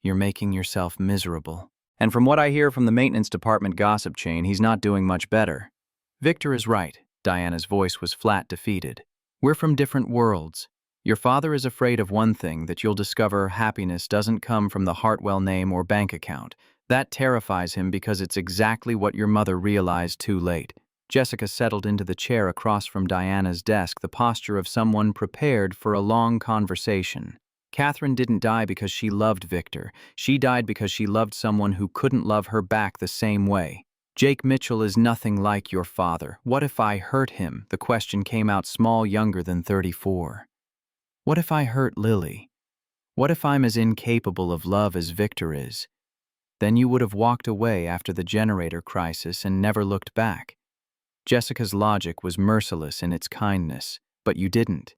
"You're making yourself miserable. And from what I hear from the maintenance department gossip chain, he's not doing much better." "Victor is right." Diana's voice was flat, defeated. "We're from different worlds. Your father is afraid of one thing, that you'll discover happiness doesn't come from the Hartwell name or bank account. That terrifies him because it's exactly what your mother realized too late." Jessica settled into the chair across from Diana's desk, the posture of someone prepared for a long conversation. "Catherine didn't die because she loved Victor. She died because she loved someone who couldn't love her back the same way. Jake Mitchell is nothing like your father. What if I hurt him?" The question came out small, younger than 34. "What if I hurt Lily? What if I'm as incapable of love as Victor is? Then you would have walked away after the generator crisis and never looked back. Jessica's logic was merciless in its kindness, but you didn't.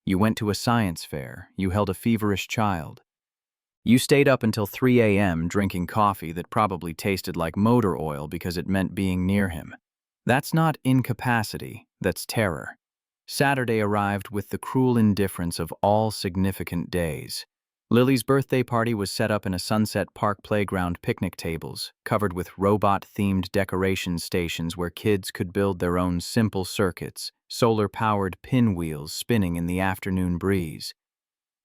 You went to a science fair, you held a feverish child. You stayed up until 3 a.m. drinking coffee that probably tasted like motor oil because it meant being near him. That's not incapacity, that's terror. Saturday arrived with the cruel indifference of all significant days. Lily's birthday party was set up in a Sunset Park playground picnic tables, covered with robot-themed decoration stations where kids could build their own simple circuits, solar-powered pinwheels spinning in the afternoon breeze.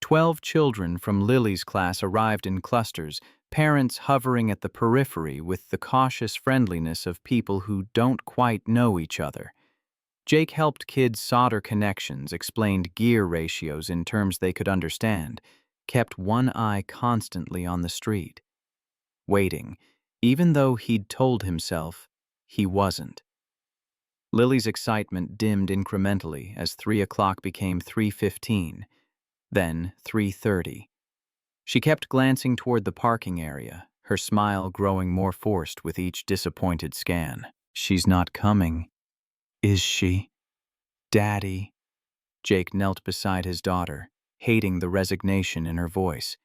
12 children from Lily's class arrived in clusters, parents hovering at the periphery with the cautious friendliness of people who don't quite know each other. Jake helped kids solder connections, explained gear ratios in terms they could understand, kept one eye constantly on the street. Waiting, even though he'd told himself he wasn't. Lily's excitement dimmed incrementally as 3 o'clock became 3:15, then 3:30. She kept glancing toward the parking area, her smile growing more forced with each disappointed scan. She's not coming, is she? Daddy. Jake knelt beside his daughter, hating the resignation in her voice.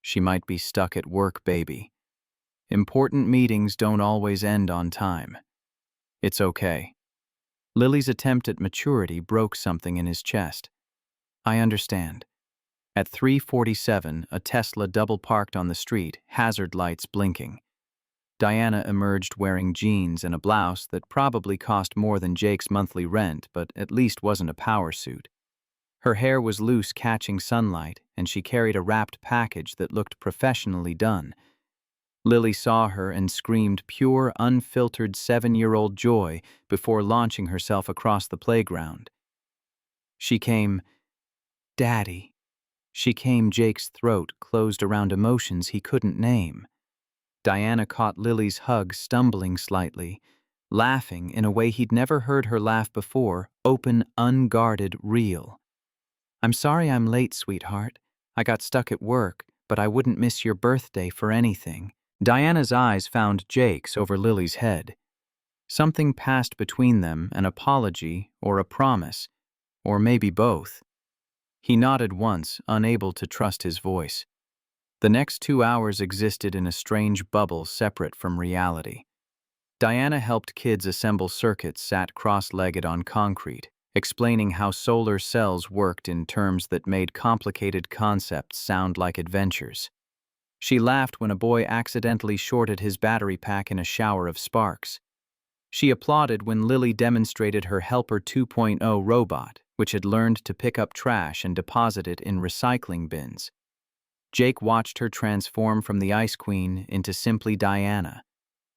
She might be stuck at work, baby. Important meetings don't always end on time. It's okay. Lily's attempt at maturity broke something in his chest. I understand. At 3:47, a Tesla double-parked on the street, hazard lights blinking. Diana emerged wearing jeans and a blouse that probably cost more than Jake's monthly rent, but at least wasn't a power suit. Her hair was loose, catching sunlight, and she carried a wrapped package that looked professionally done. Lily saw her and screamed pure, unfiltered 7-year-old joy before launching herself across the playground. She came, Daddy. She came, Jake's throat closed around emotions he couldn't name. Diana caught Lily's hug, stumbling slightly, laughing in a way he'd never heard her laugh before, open, unguarded, real. I'm sorry I'm late, sweetheart. I got stuck at work, but I wouldn't miss your birthday for anything. Diana's eyes found Jake's over Lily's head. Something passed between them, an apology or a promise, or maybe both. He nodded once, unable to trust his voice. The next 2 hours existed in a strange bubble separate from reality. Diana helped kids assemble circuits sat cross-legged on concrete, explaining how solar cells worked in terms that made complicated concepts sound like adventures. She laughed when a boy accidentally shorted his battery pack in a shower of sparks. She applauded when Lily demonstrated her Helper 2.0 robot, which had learned to pick up trash and deposit it in recycling bins. Jake watched her transform from the Ice Queen into simply Diana,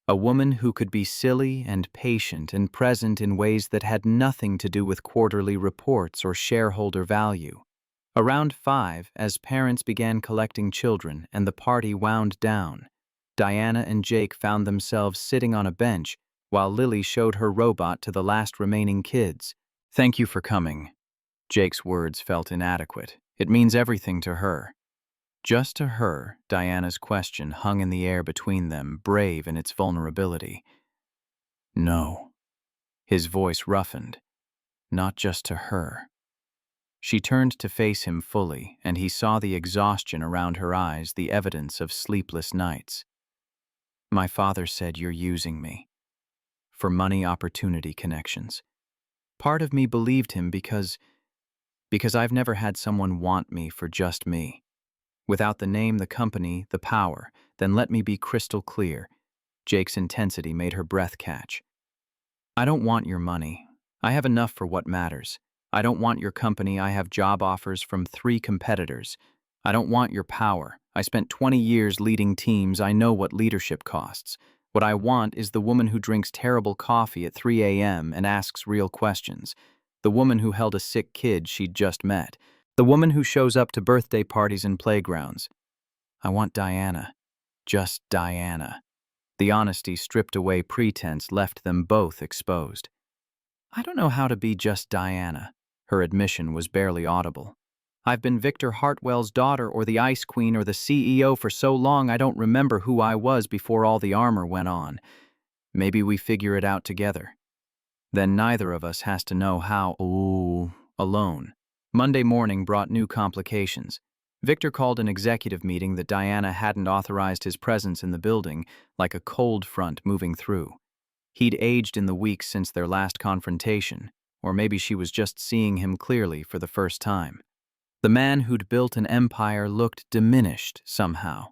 a woman who could be silly and patient and present in ways that had nothing to do with quarterly reports or shareholder value. Around 5, as parents began collecting children and the party wound down, Diana and Jake found themselves sitting on a bench while Lily showed her robot to the last remaining kids. Thank you for coming. Jake's words felt inadequate. It means everything to her. Just to her, Diana's question hung in the air between them, brave in its vulnerability. No. His voice roughened. Not just to her. She turned to face him fully, and he saw the exhaustion around her eyes, the evidence of sleepless nights. My father said you're using me. For money, opportunity, connections. Part of me believed him because I've never had someone want me for just me. Without the name, the company, the power, then let me be crystal clear. Jake's intensity made her breath catch. I don't want your money. I have enough for what matters. I don't want your company. I have job offers from 3 competitors. I don't want your power. I spent 20 years leading teams. I know what leadership costs. What I want is the woman who drinks terrible coffee at 3 a.m. and asks real questions. The woman who held a sick kid she'd just met. The woman who shows up to birthday parties and playgrounds. I want Diana. Just Diana. The honesty stripped away pretense left them both exposed. I don't know how to be just Diana. Her admission was barely audible. I've been Victor Hartwell's daughter or the Ice Queen or the CEO for so long I don't remember who I was before all the armor went on. Maybe we figure it out together. Then neither of us has to know how. Ooh, alone. Monday morning brought new complications. Victor called an executive meeting that Diana hadn't authorized his presence in the building, like a cold front moving through. He'd aged in the weeks since their last confrontation, or maybe she was just seeing him clearly for the first time. The man who'd built an empire looked diminished somehow,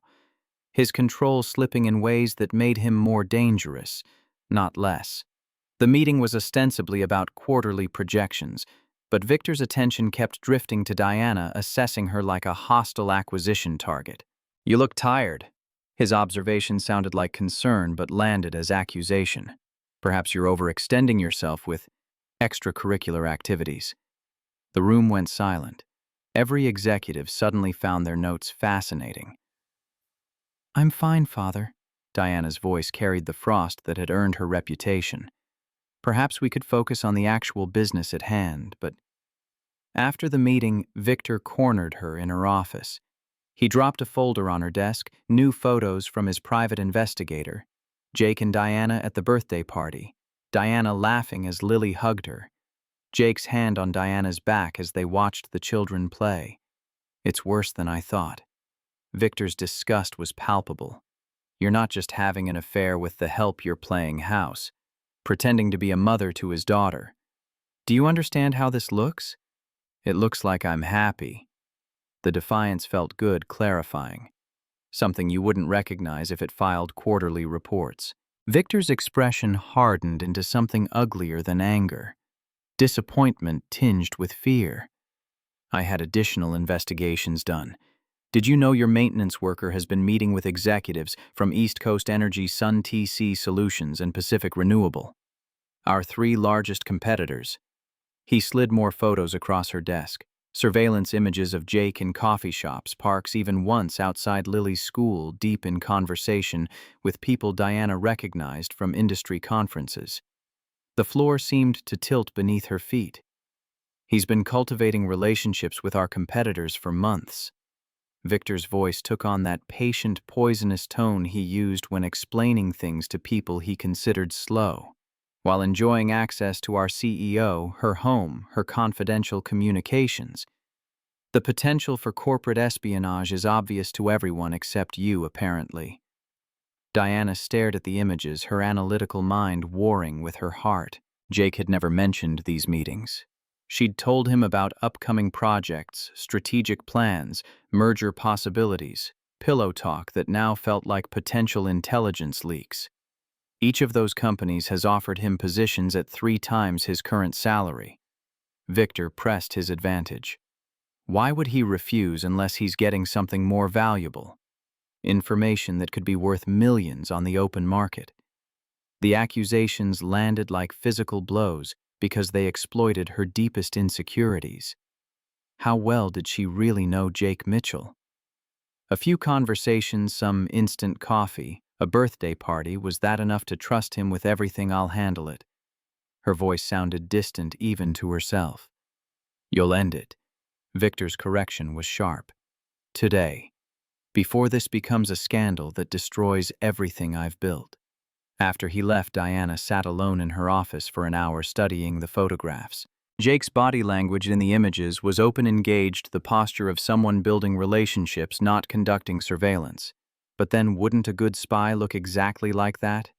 his control slipping in ways that made him more dangerous, not less. The meeting was ostensibly about quarterly projections, but Victor's attention kept drifting to Diana, assessing her like a hostile acquisition target. "You look tired." His observation sounded like concern but landed as accusation. "Perhaps you're overextending yourself with extracurricular activities." The room went silent. Every executive suddenly found their notes fascinating. "I'm fine, Father." Diana's voice carried the frost that had earned her reputation. "Perhaps we could focus on the actual business at hand, but..." After the meeting, Victor cornered her in her office. He dropped a folder on her desk, new photos from his private investigator. Jake and Diana at the birthday party. Diana laughing as Lily hugged her. Jake's hand on Diana's back as they watched the children play. "It's worse than I thought." Victor's disgust was palpable. "You're not just having an affair with the help you're playing house, pretending to be a mother to his daughter. Do you understand how this looks? It looks like I'm happy." The defiance felt good, clarifying. Something you wouldn't recognize if it filed quarterly reports. Victor's expression hardened into something uglier than anger. Disappointment tinged with fear. "I had additional investigations done. Did you know your maintenance worker has been meeting with executives from East Coast Energy, Sun TC Solutions, and Pacific Renewable? Our three largest competitors." He slid more photos across her desk. Surveillance images of Jake in coffee shops, parks, even once outside Lily's school, deep in conversation with people Diana recognized from industry conferences. The floor seemed to tilt beneath her feet. "He's been cultivating relationships with our competitors for months." Victor's voice took on that patient, poisonous tone he used when explaining things to people he considered slow. "While enjoying access to our CEO, her home, her confidential communications. The potential for corporate espionage is obvious to everyone except you, apparently." Diana stared at the images, her analytical mind warring with her heart. Jake had never mentioned these meetings. She'd told him about upcoming projects, strategic plans, merger possibilities, pillow talk that now felt like potential intelligence leaks. Each of those companies has offered him positions at 3 times his current salary. Victor pressed his advantage. Why would he refuse unless he's getting something more valuable? Information that could be worth millions on the open market. The accusations landed like physical blows because they exploited her deepest insecurities. How well did she really know Jake Mitchell? A few conversations, some instant coffee, a birthday party, was that enough to trust him with everything? "I'll handle it." Her voice sounded distant even to herself. "You'll end it." Victor's correction was sharp. "Today. Before this becomes a scandal that destroys everything I've built." After he left, Diana sat alone in her office for an hour studying the photographs. Jake's body language in the images was open, engaged, the posture of someone building relationships, not conducting surveillance. But then wouldn't a good spy look exactly like that?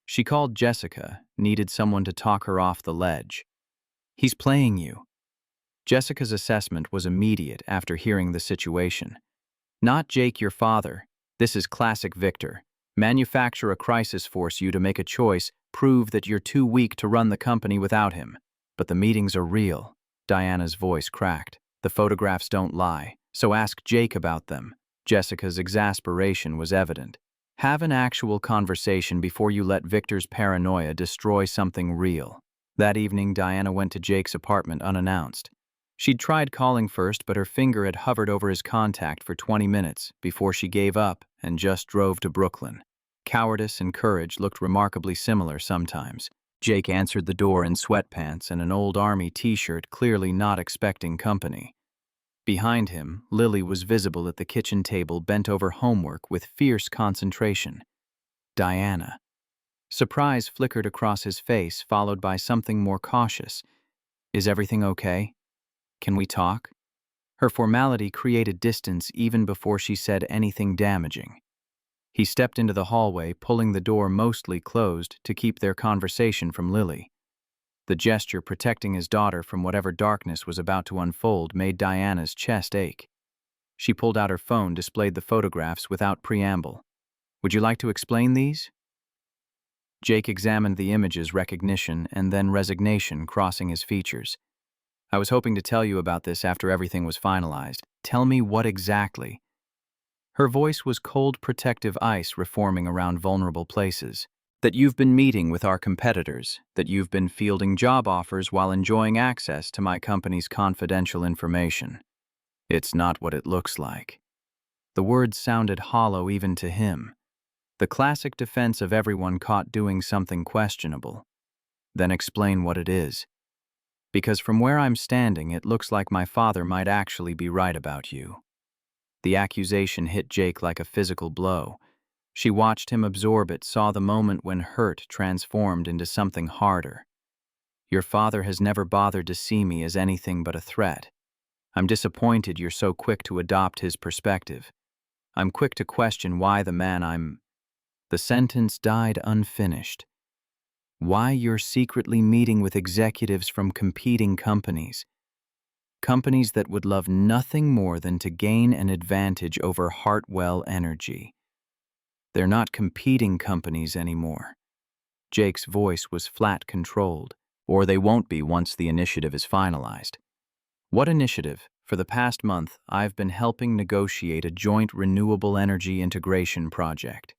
She called Jessica, needed someone to talk her off the ledge. "He's playing you." Jessica's assessment was immediate after hearing the situation. "Not Jake, your father. This is classic Victor. Manufacture a crisis, force you to make a choice, prove that you're too weak to run the company without him. But the meetings are real." Diana's voice cracked. "The photographs don't lie, so ask Jake about them." Jessica's exasperation was evident. "Have an actual conversation before you let Victor's paranoia destroy something real." That evening, Diana went to Jake's apartment unannounced. She'd tried calling first, but her finger had hovered over his contact for 20 minutes before she gave up and just drove to Brooklyn. Cowardice and courage looked remarkably similar sometimes. Jake answered the door in sweatpants and an old army t-shirt, clearly not expecting company. Behind him, Lily was visible at the kitchen table, bent over homework with fierce concentration. Diana. Surprise flickered across his face, followed by something more cautious. Is everything okay? Can we talk? Her formality created distance even before she said anything damaging. He stepped into the hallway, pulling the door mostly closed to keep their conversation from Lily. The gesture protecting his daughter from whatever darkness was about to unfold made Diana's chest ache. She pulled out her phone, displayed the photographs without preamble. Would you like to explain these? Jake examined the images, recognition and then resignation crossing his features. I was hoping to tell you about this after everything was finalized. Tell me what exactly. Her voice was cold protective ice reforming around vulnerable places. That you've been meeting with our competitors, that you've been fielding job offers while enjoying access to my company's confidential information. It's not what it looks like. The words sounded hollow even to him. The classic defense of everyone caught doing something questionable. Then explain what it is. Because from where I'm standing, it looks like my father might actually be right about you. The accusation hit Jake like a physical blow. She watched him absorb it, saw the moment when hurt transformed into something harder. Your father has never bothered to see me as anything but a threat. I'm disappointed you're so quick to adopt his perspective. I'm quick to question why the man I'm... The sentence died unfinished. Why you're secretly meeting with executives from competing companies. Companies that would love nothing more than to gain an advantage over Hartwell Energy. They're not competing companies anymore. Jake's voice was flat controlled, or they won't be once the initiative is finalized. What initiative? For the past month, I've been helping negotiate a joint renewable energy integration project.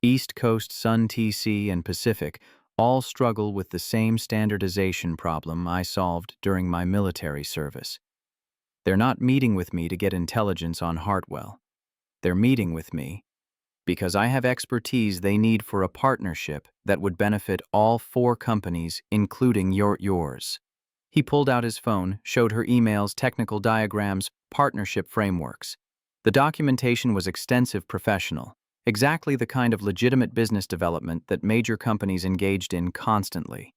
East Coast Sun TC and Pacific all struggle with the same standardization problem I solved during my military service. They're not meeting with me to get intelligence on Hartwell. They're meeting with me because I have expertise they need for a partnership that would benefit all 4 companies, including yours. He pulled out his phone, showed her emails, technical diagrams, partnership frameworks. The documentation was extensive, professional, exactly the kind of legitimate business development that major companies engaged in constantly.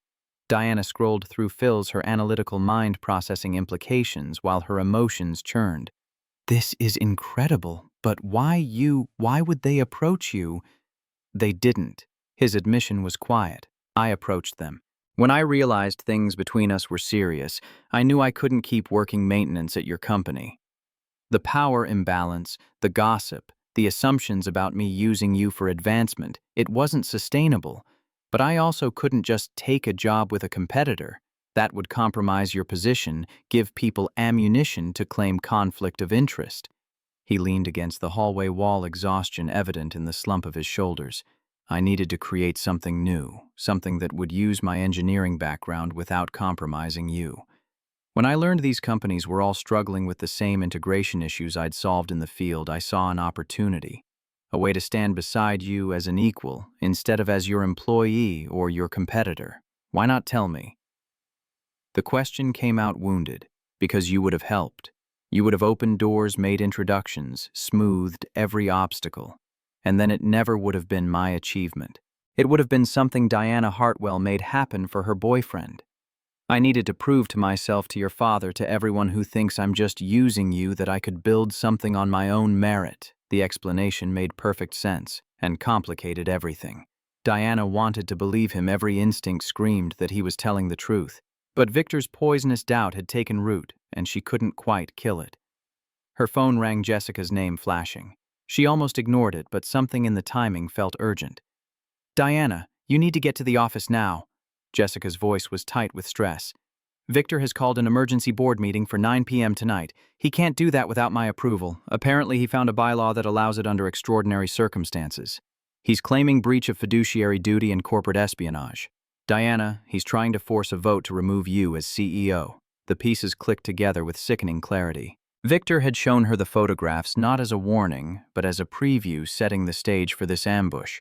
Diana scrolled through Phil's, her analytical mind processing implications while her emotions churned. This is incredible, but why would they approach you? They didn't. His admission was quiet. I approached them. When I realized things between us were serious, I knew I couldn't keep working maintenance at your company. The power imbalance, the gossip, the assumptions about me using you for advancement, it wasn't sustainable. But I also couldn't just take a job with a competitor. That would compromise your position, give people ammunition to claim conflict of interest. He leaned against the hallway wall, exhaustion evident in the slump of his shoulders. I needed to create something new, something that would use my engineering background without compromising you. When I learned these companies were all struggling with the same integration issues I'd solved in the field, I saw an opportunity. A way to stand beside you as an equal, instead of as your employee or your competitor. Why not tell me? The question came out wounded, because you would have helped. You would have opened doors, made introductions, smoothed every obstacle. And then it never would have been my achievement. It would have been something Diana Hartwell made happen for her boyfriend. I needed to prove to myself, to your father, to everyone who thinks I'm just using you, that I could build something on my own merit. The explanation made perfect sense and complicated everything. Diana wanted to believe him. Every instinct screamed that he was telling the truth. But Victor's poisonous doubt had taken root, and she couldn't quite kill it. Her phone rang, Jessica's name flashing. She almost ignored it, but something in the timing felt urgent. Diana, you need to get to the office now. Jessica's voice was tight with stress. Victor has called an emergency board meeting for 9 p.m. tonight. He can't do that without my approval. Apparently, he found a bylaw that allows it under extraordinary circumstances. He's claiming breach of fiduciary duty and corporate espionage. Diana, he's trying to force a vote to remove you as CEO. The pieces clicked together with sickening clarity. Victor had shown her the photographs not as a warning, but as a preview setting the stage for this ambush.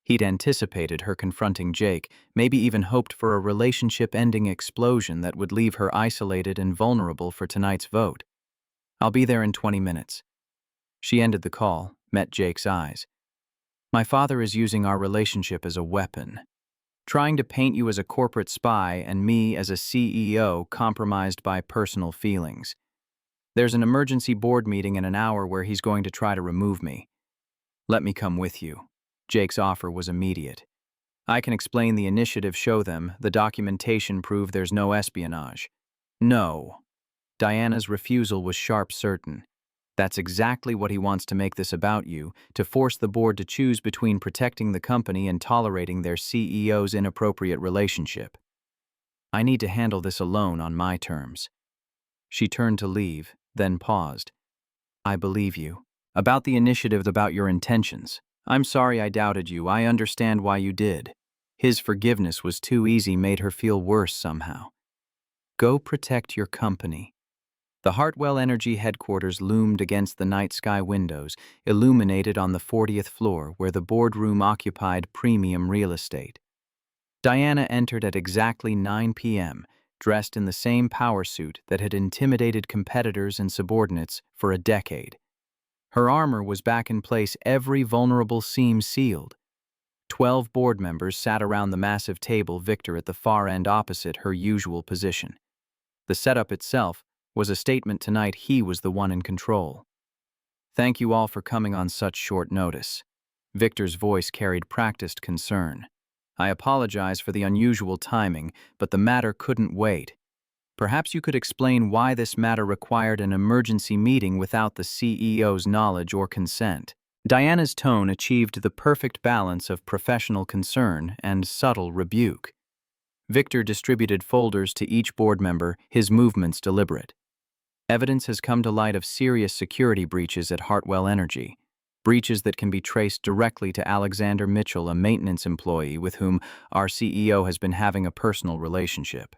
He'd anticipated her confronting Jake, maybe even hoped for a relationship-ending explosion that would leave her isolated and vulnerable for tonight's vote. I'll be there in 20 minutes. She ended the call, met Jake's eyes. My father is using our relationship as a weapon, trying to paint you as a corporate spy and me as a CEO compromised by personal feelings. There's an emergency board meeting in an hour where he's going to try to remove me. Let me come with you. Jake's offer was immediate. I can explain the initiative, show them, the documentation prove there's no espionage. No. Diana's refusal was sharp, certain. That's exactly what he wants to make this about you, to force the board to choose between protecting the company and tolerating their CEO's inappropriate relationship. I need to handle this alone on my terms. She turned to leave, then paused. I believe you. About the initiative, about your intentions. I'm sorry I doubted you. I understand why you did. His forgiveness was too easy, made her feel worse somehow. Go protect your company. The Hartwell Energy headquarters loomed against the night sky windows, illuminated on the 40th floor where the boardroom occupied premium real estate. Diana entered at exactly 9 p.m., dressed in the same power suit that had intimidated competitors and subordinates for a decade. Her armor was back in place, every vulnerable seam sealed. 12 board members sat around the massive table, Victor at the far end opposite her usual position. The setup itself was a statement tonight he was the one in control. Thank you all for coming on such short notice. Victor's voice carried practiced concern. I apologize for the unusual timing, but the matter couldn't wait. Perhaps you could explain why this matter required an emergency meeting without the CEO's knowledge or consent. Diana's tone achieved the perfect balance of professional concern and subtle rebuke. Victor distributed folders to each board member, his movements deliberate. Evidence has come to light of serious security breaches at Hartwell Energy, breaches that can be traced directly to Alexander Mitchell, a maintenance employee with whom our CEO has been having a personal relationship.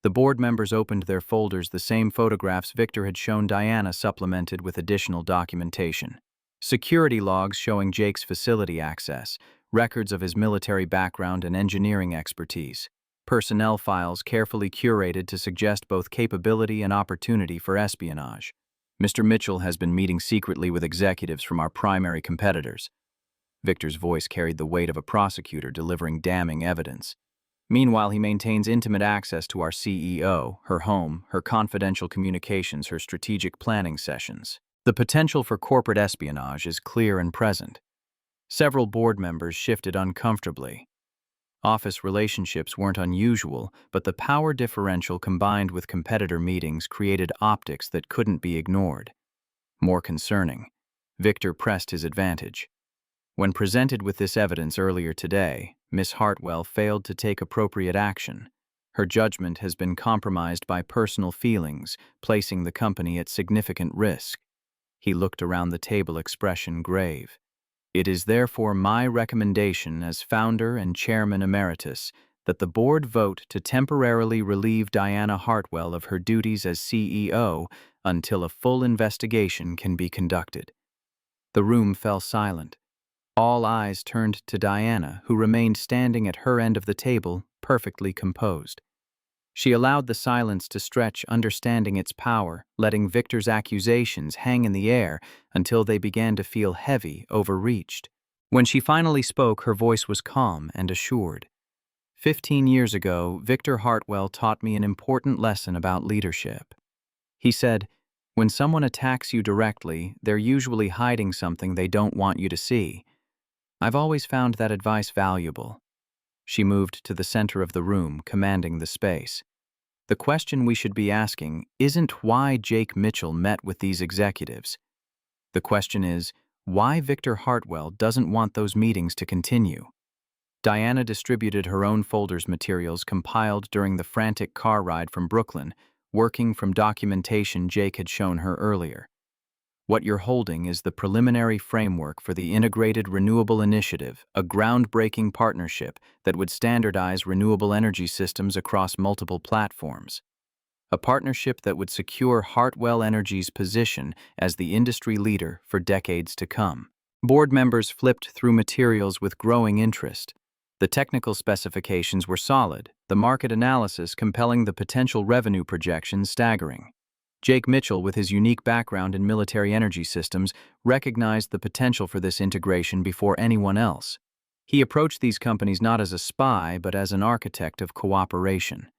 The board members opened their folders, the same photographs Victor had shown Diana supplemented with additional documentation. Security logs showing Jake's facility access, records of his military background and engineering expertise. Personnel files carefully curated to suggest both capability and opportunity for espionage. Mr. Mitchell has been meeting secretly with executives from our primary competitors. Victor's voice carried the weight of a prosecutor delivering damning evidence. Meanwhile, he maintains intimate access to our CEO, her home, her confidential communications, her strategic planning sessions. The potential for corporate espionage is clear and present. Several board members shifted uncomfortably. Office relationships weren't unusual, but the power differential combined with competitor meetings created optics that couldn't be ignored. More concerning, Victor pressed his advantage. When presented with this evidence earlier today, Miss Hartwell failed to take appropriate action. Her judgment has been compromised by personal feelings, placing the company at significant risk. He looked around the table, expression grave. It is therefore my recommendation as founder and chairman emeritus that the board vote to temporarily relieve Diana Hartwell of her duties as CEO until a full investigation can be conducted. The room fell silent. All eyes turned to Diana, who remained standing at her end of the table, perfectly composed. She allowed the silence to stretch, understanding its power, letting Victor's accusations hang in the air until they began to feel heavy, overreached. When she finally spoke, her voice was calm and assured. 15 years ago, Victor Hartwell taught me an important lesson about leadership. He said, when someone attacks you directly, they're usually hiding something they don't want you to see. I've always found that advice valuable. She moved to the center of the room, commanding the space. The question we should be asking isn't why Jake Mitchell met with these executives. The question is, why Victor Hartwell doesn't want those meetings to continue. Diana distributed her own folders, materials compiled during the frantic car ride from Brooklyn, working from documentation Jake had shown her earlier. What you're holding is the preliminary framework for the Integrated Renewable Initiative, a groundbreaking partnership that would standardize renewable energy systems across multiple platforms. A partnership that would secure Hartwell Energy's position as the industry leader for decades to come. Board members flipped through materials with growing interest. The technical specifications were solid, the market analysis compelling, the potential revenue projections staggering. Jake Mitchell, with his unique background in military energy systems, recognized the potential for this integration before anyone else. He approached these companies not as a spy, but as an architect of cooperation,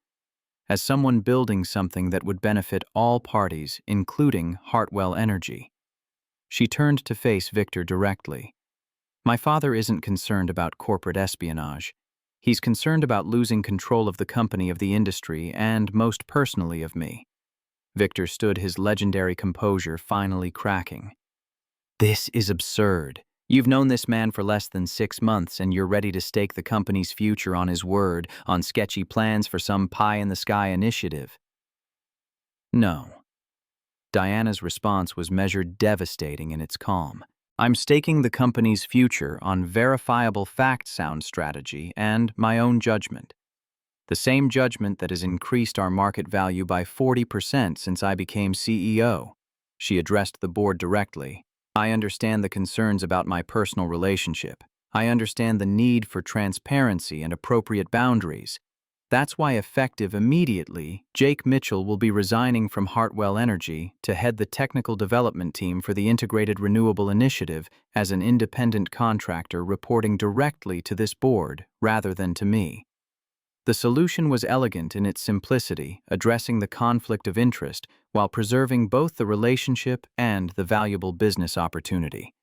as someone building something that would benefit all parties, including Hartwell Energy. She turned to face Victor directly. My father isn't concerned about corporate espionage. He's concerned about losing control of the company, of the industry, and most personally of me. Victor stood, his legendary composure finally cracking. This is absurd. You've known this man for less than 6 months, and you're ready to stake the company's future on his word, on sketchy plans for some pie-in-the-sky initiative. No. Diana's response was measured, devastating in its calm. I'm staking the company's future on verifiable fact-sound strategy and my own judgment. The same judgment that has increased our market value by 40% since I became CEO. She addressed the board directly. I understand the concerns about my personal relationship. I understand the need for transparency and appropriate boundaries. That's why, effective immediately, Jake Mitchell will be resigning from Hartwell Energy to head the technical development team for the Integrated Renewable Initiative as an independent contractor, reporting directly to this board rather than to me. The solution was elegant in its simplicity, addressing the conflict of interest while preserving both the relationship and the valuable business opportunity.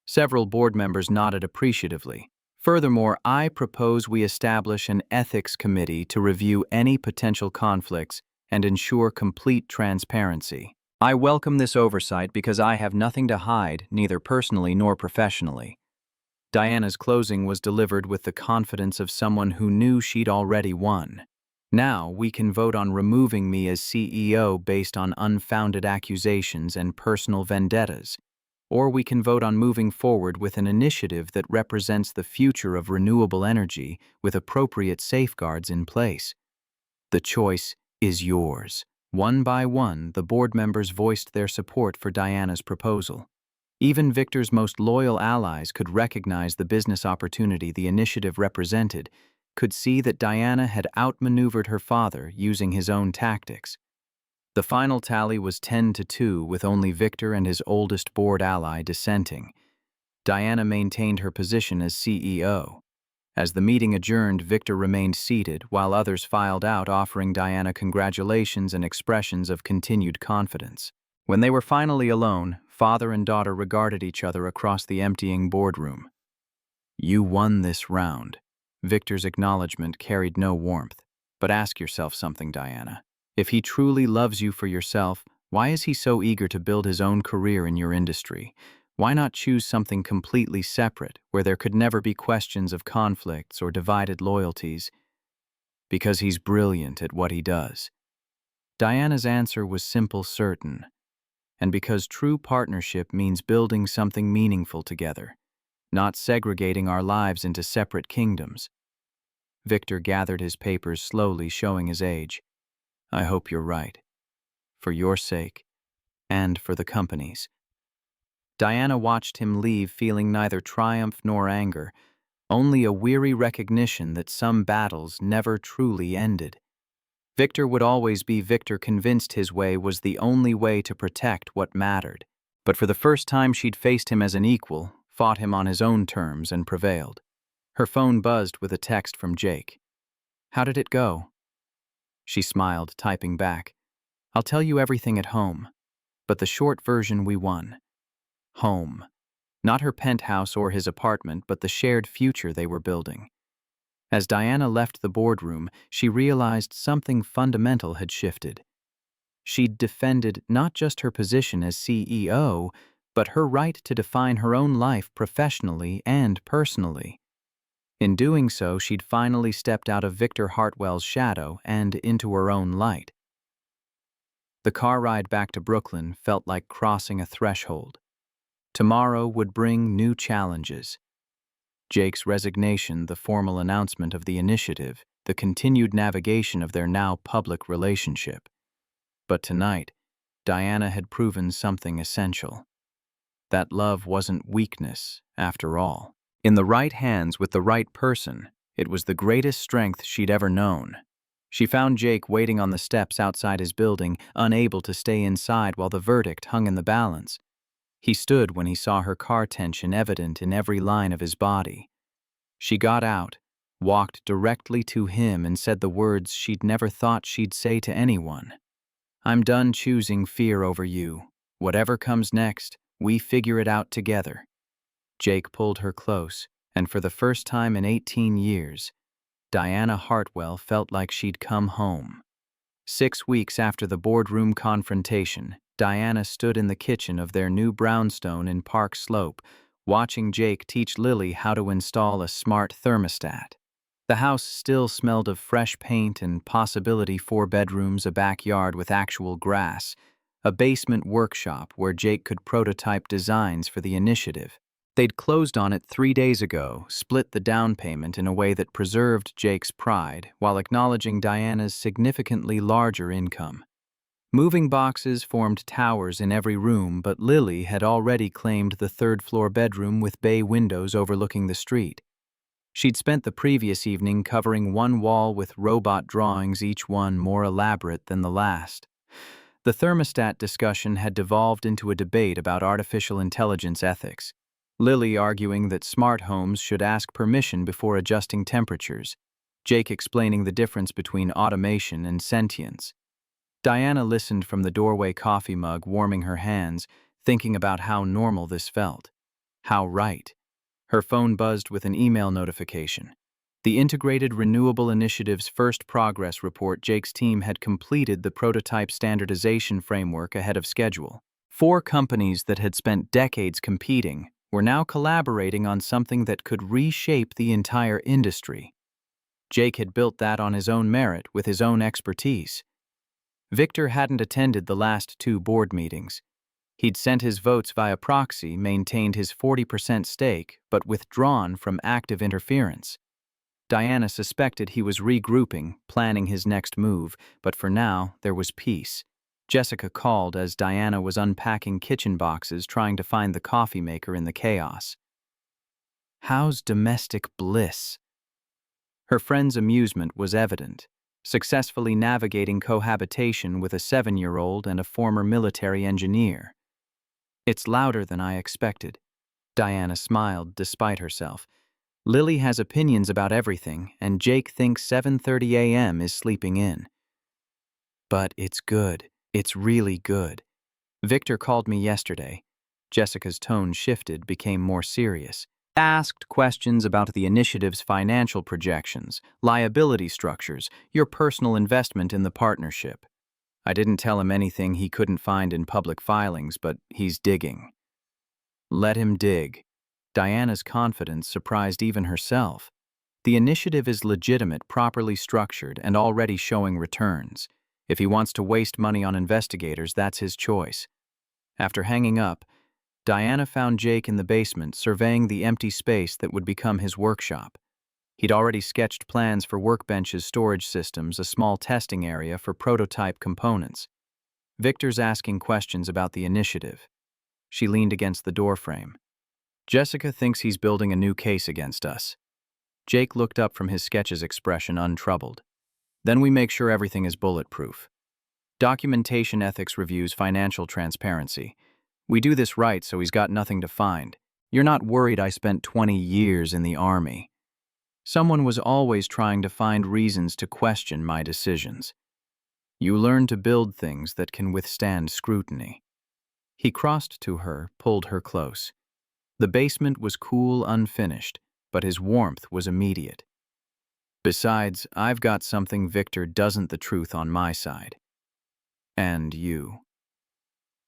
Several board members nodded appreciatively. Furthermore, I propose we establish an ethics committee to review any potential conflicts and ensure complete transparency. I welcome this oversight because I have nothing to hide, neither personally nor professionally. Diana's closing was delivered with the confidence of someone who knew she'd already won. Now we can vote on removing me as CEO based on unfounded accusations and personal vendettas, or we can vote on moving forward with an initiative that represents the future of renewable energy with appropriate safeguards in place. The choice is yours. One by one, the board members voiced their support for Diana's proposal. Even Victor's most loyal allies could recognize the business opportunity the initiative represented, could see that Diana had outmaneuvered her father using his own tactics. The final tally was 10-2, with only Victor and his oldest board ally dissenting. Diana maintained her position as CEO. As the meeting adjourned, Victor remained seated while others filed out, offering Diana congratulations and expressions of continued confidence. When they were finally alone, father and daughter regarded each other across the emptying boardroom. You won this round. Victor's acknowledgement carried no warmth. But ask yourself something, Diana. If he truly loves you for yourself, why is he so eager to build his own career in your industry? Why not choose something completely separate, where there could never be questions of conflicts or divided loyalties? Because he's brilliant at what he does. Diana's answer was simple, certain. And because true partnership means building something meaningful together, not segregating our lives into separate kingdoms. Victor gathered his papers slowly, showing his age. I hope you're right. For your sake, and for the company's. Diana watched him leave, feeling neither triumph nor anger, only a weary recognition that some battles never truly ended. Victor would always be Victor, convinced his way was the only way to protect what mattered. But for the first time she'd faced him as an equal, fought him on his own terms, and prevailed. Her phone buzzed with a text from Jake. How did it go? She smiled, typing back. I'll tell you everything at home. But the short version, we won. Home. Not her penthouse or his apartment, but the shared future they were building. As Diana left the boardroom, she realized something fundamental had shifted. She'd defended not just her position as CEO, but her right to define her own life professionally and personally. In doing so, she'd finally stepped out of Victor Hartwell's shadow and into her own light. The car ride back to Brooklyn felt like crossing a threshold. Tomorrow would bring new challenges. Jake's resignation, the formal announcement of the initiative, the continued navigation of their now public relationship. But tonight, Diana had proven something essential. That love wasn't weakness, after all. In the right hands with the right person, it was the greatest strength she'd ever known. She found Jake waiting on the steps outside his building, unable to stay inside while the verdict hung in the balance. He stood when he saw her car tension evident in every line of his body. She got out, walked directly to him, and said the words she'd never thought she'd say to anyone. "I'm done choosing fear over you. Whatever comes next, we figure it out together." Jake pulled her close, and for the first time in 18 years, Diana Hartwell felt like she'd come home. 6 weeks after the boardroom confrontation, Diana stood in the kitchen of their new brownstone in Park Slope, watching Jake teach Lily how to install a smart thermostat. The house still smelled of fresh paint and possibility 4 bedrooms, a backyard with actual grass, a basement workshop where Jake could prototype designs for the initiative. They'd closed on it 3 days ago, split the down payment in a way that preserved Jake's pride while acknowledging Diana's significantly larger income. Moving boxes formed towers in every room, but Lily had already claimed the 3rd-floor bedroom with bay windows overlooking the street. She'd spent the previous evening covering one wall with robot drawings, each one more elaborate than the last. The thermostat discussion had devolved into a debate about artificial intelligence ethics, Lily arguing that smart homes should ask permission before adjusting temperatures, Jake explaining the difference between automation and sentience. Diana listened from the doorway coffee mug, warming her hands, thinking about how normal this felt. How right. Her phone buzzed with an email notification. The Integrated Renewable Initiative's first progress report. Jake's team had completed the prototype standardization framework ahead of schedule. 4 companies that had spent decades competing were now collaborating on something that could reshape the entire industry. Jake had built that on his own merit with his own expertise. Victor hadn't attended the last 2 board meetings. He'd sent his votes via proxy, maintained his 40% stake, but withdrawn from active interference. Diana suspected he was regrouping, planning his next move, but for now, there was peace. Jessica called as Diana was unpacking kitchen boxes, trying to find the coffee maker in the chaos. "How's domestic bliss?" Her friend's amusement was evident, successfully navigating cohabitation with a 7-year-old and a former military engineer. "It's louder than I expected." Diana smiled despite herself. "Lily has opinions about everything, and Jake thinks 7:30 a.m. is sleeping in. But it's good. It's really good. Victor called me yesterday." Jessica's tone shifted, became more serious. "Asked questions about the initiative's financial projections, liability structures, your personal investment in the partnership. I didn't tell him anything he couldn't find in public filings, but he's digging." Let him dig. Diana's confidence surprised even herself. The initiative is legitimate, properly structured, and already showing returns. If he wants to waste money on investigators, that's his choice. After hanging up, Diana found Jake in the basement, surveying the empty space that would become his workshop. He'd already sketched plans for workbenches, storage systems, a small testing area for prototype components. Victor's asking questions about the initiative. She leaned against the doorframe. "Jessica thinks he's building a new case against us." Jake looked up from his sketches, expression untroubled. "Then we make sure everything is bulletproof. Documentation, ethics reviews, financial transparency. We do this right, so he's got nothing to find. You're not worried I spent 20 years in the Army. Someone was always trying to find reasons to question my decisions. You learn to build things that can withstand scrutiny." He crossed to her, pulled her close. The basement was cool, unfinished, but his warmth was immediate. "Besides, I've got something Victor doesn't, the truth on my side. And you."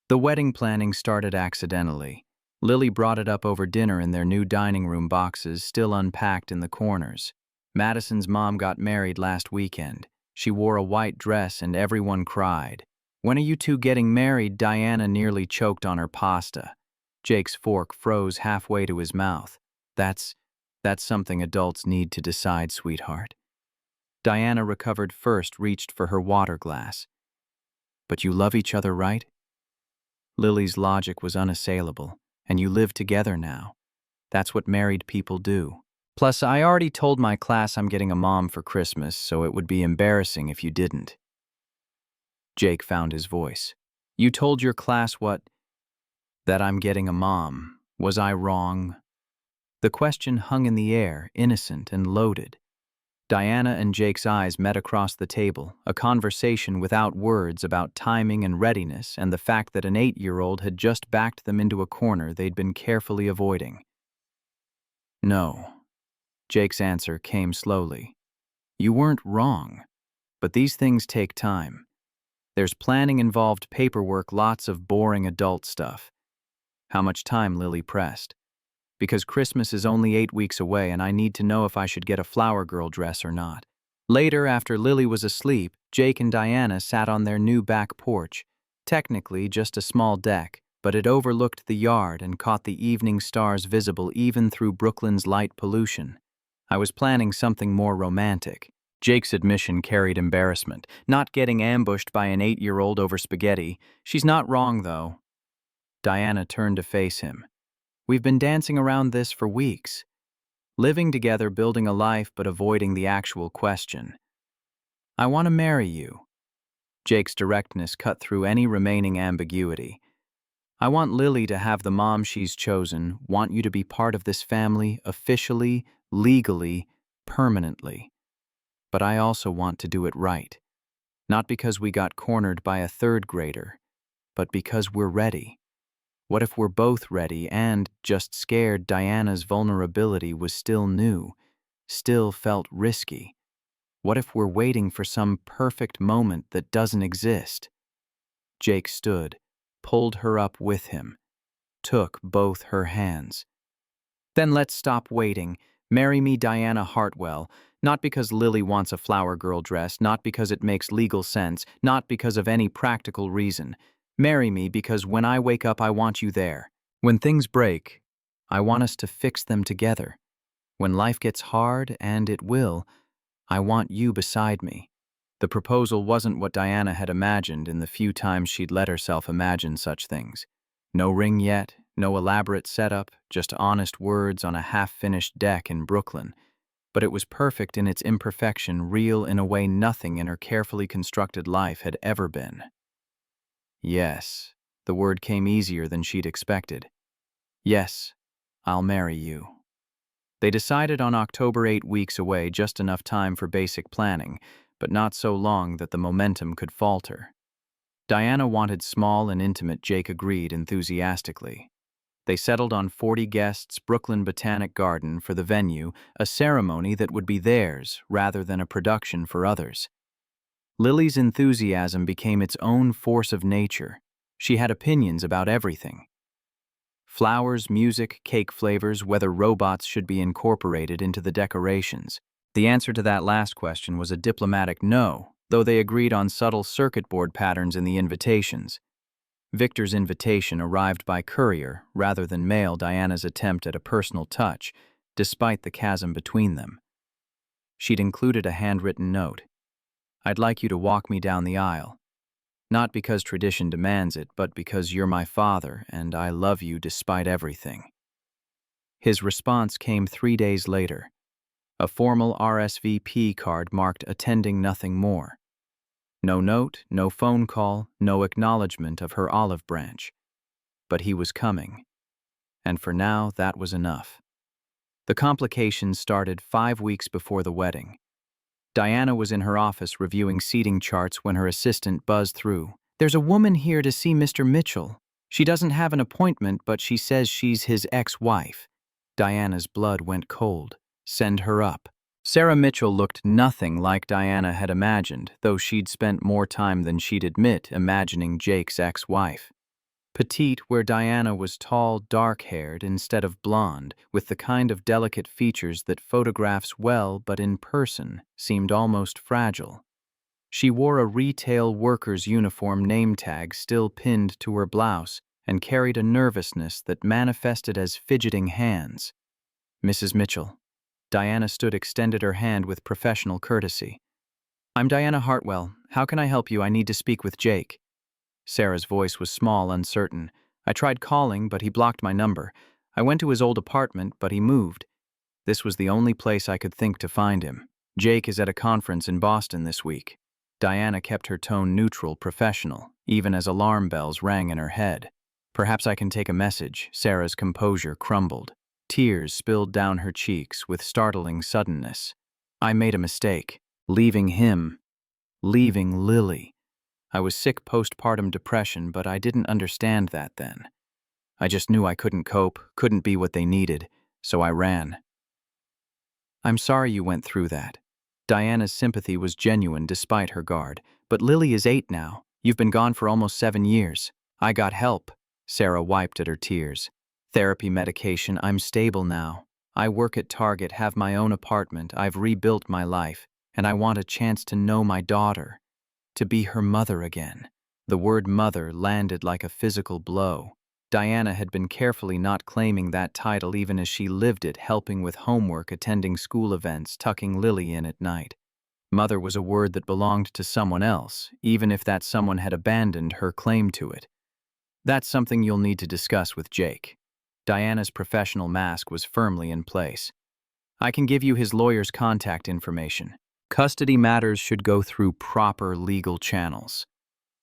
The wedding planning started accidentally. Lily brought it up over dinner in their new dining room boxes, still unpacked in the corners. Madison's mom got married last weekend. She wore a white dress and everyone cried. "When are you two getting married?" Diana nearly choked on her pasta. Jake's fork froze halfway to his mouth. That's something adults need to decide, sweetheart." Diana recovered first, reached for her water glass. "But you love each other, right?" Lily's logic was unassailable. "And you live together now. That's what married people do." Plus, I already told my class I'm getting a mom for Christmas, so it would be embarrassing if you didn't. Jake found his voice. You told your class what? That I'm getting a mom. Was I wrong? The question hung in the air, innocent and loaded. Diana and Jake's eyes met across the table, a conversation without words about timing and readiness and the fact that an 8-year-old had just backed them into a corner they'd been carefully avoiding. No. Jake's answer came slowly. You weren't wrong, but these things take time. There's planning-involved paperwork, lots of boring adult stuff. How much time? Lily pressed. Because Christmas is only 8 weeks away and I need to know if I should get a flower girl dress or not. Later, after Lily was asleep, Jake and Diana sat on their new back porch, technically just a small deck, but it overlooked the yard and caught the evening stars visible even through Brooklyn's light pollution. I was planning something more romantic. Jake's admission carried embarrassment. Not getting ambushed by an 8-year-old over spaghetti. She's not wrong, though. Diana turned to face him. We've been dancing around this for weeks. Living together, building a life, but avoiding the actual question. I want to marry you. Jake's directness cut through any remaining ambiguity. I want Lily to have the mom she's chosen, want you to be part of this family, officially, legally, permanently. But I also want to do it right. Not because we got cornered by a third grader, but because we're ready. What if we're both ready and, just scared, Diana's vulnerability was still new, still felt risky? What if we're waiting for some perfect moment that doesn't exist? Jake stood, pulled her up with him, took both her hands. Then let's stop waiting. Marry me, Diana Hartwell, not because Lily wants a flower girl dress, not because it makes legal sense, not because of any practical reason. Marry me because when I wake up, I want you there. When things break, I want us to fix them together. When life gets hard, and it will, I want you beside me. The proposal wasn't what Diana had imagined in the few times she'd let herself imagine such things. No ring yet, no elaborate setup, just honest words on a half-finished deck in Brooklyn. But it was perfect in its imperfection, real in a way nothing in her carefully constructed life had ever been. Yes, the word came easier than she'd expected. Yes, I'll marry you. They decided on October, 8 weeks away, just enough time for basic planning, but not so long that the momentum could falter. Diana wanted small and intimate. Jake agreed enthusiastically. They settled on 40 guests, Brooklyn Botanic Garden for the venue, a ceremony that would be theirs rather than a production for others. Lily's enthusiasm became its own force of nature. She had opinions about everything. Flowers, music, cake flavors, whether robots should be incorporated into the decorations. The answer to that last question was a diplomatic no, though they agreed on subtle circuit board patterns in the invitations. Victor's invitation arrived by courier rather than mail. Diana's attempt at a personal touch, despite the chasm between them. She'd included a handwritten note. I'd like you to walk me down the aisle. Not because tradition demands it, but because you're my father and I love you despite everything. His response came 3 days later. A formal RSVP card marked attending, nothing more. No note, no phone call, no acknowledgement of her olive branch. But he was coming. And for now, that was enough. The complications started 5 weeks before the wedding. Diana was in her office reviewing seating charts when her assistant buzzed through. There's a woman here to see Mr. Mitchell. She doesn't have an appointment, but she says she's his ex-wife. Diana's blood went cold. Send her up. Sarah Mitchell looked nothing like Diana had imagined, though she'd spent more time than she'd admit imagining Jake's ex-wife. Petite, where Diana was tall, dark-haired instead of blonde, with the kind of delicate features that photographs well but in person seemed almost fragile. She wore a retail worker's uniform name tag still pinned to her blouse and carried a nervousness that manifested as fidgeting hands. Mrs. Mitchell. Diana stood, extended her hand with professional courtesy. I'm Diana Hartwell. How can I help you? I need to speak with Jake. Sarah's voice was small, uncertain. I tried calling, but he blocked my number. I went to his old apartment, but he moved. This was the only place I could think to find him. Jake is at a conference in Boston this week. Diana kept her tone neutral, professional, even as alarm bells rang in her head. Perhaps I can take a message. Sarah's composure crumbled. Tears spilled down her cheeks with startling suddenness. I made a mistake. Leaving him. Leaving Lily. I was sick postpartum depression, but I didn't understand that then. I just knew I couldn't cope, couldn't be what they needed, so I ran. I'm sorry you went through that. Diana's sympathy was genuine despite her guard. But Lily is 8 now. You've been gone for almost 7 years. I got help. Sarah wiped at her tears. Therapy, medication, I'm stable now. I work at Target, have my own apartment, I've rebuilt my life, and I want a chance to know my daughter, to be her mother again. The word mother landed like a physical blow. Diana had been carefully not claiming that title even as she lived it, helping with homework, attending school events, tucking Lily in at night. Mother was a word that belonged to someone else, even if that someone had abandoned her claim to it. That's something you'll need to discuss with Jake. Diana's professional mask was firmly in place. I can give you his lawyer's contact information. Custody matters should go through proper legal channels.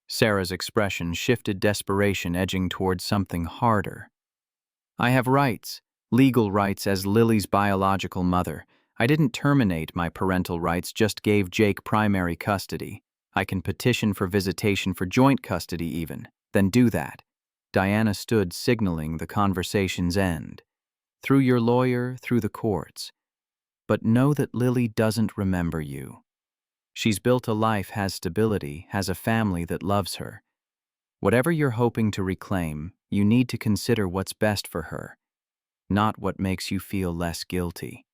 Sarah's expression shifted, desperation edging towards something harder. I have rights, legal rights as Lily's biological mother. I didn't terminate my parental rights, just gave Jake primary custody. I can petition for visitation for joint custody even. Then do that. Diana stood, signaling the conversation's end. Through your lawyer, through the courts. But know that Lily doesn't remember you. She's built a life, has stability, has a family that loves her. Whatever you're hoping to reclaim, you need to consider what's best for her, not what makes you feel less guilty.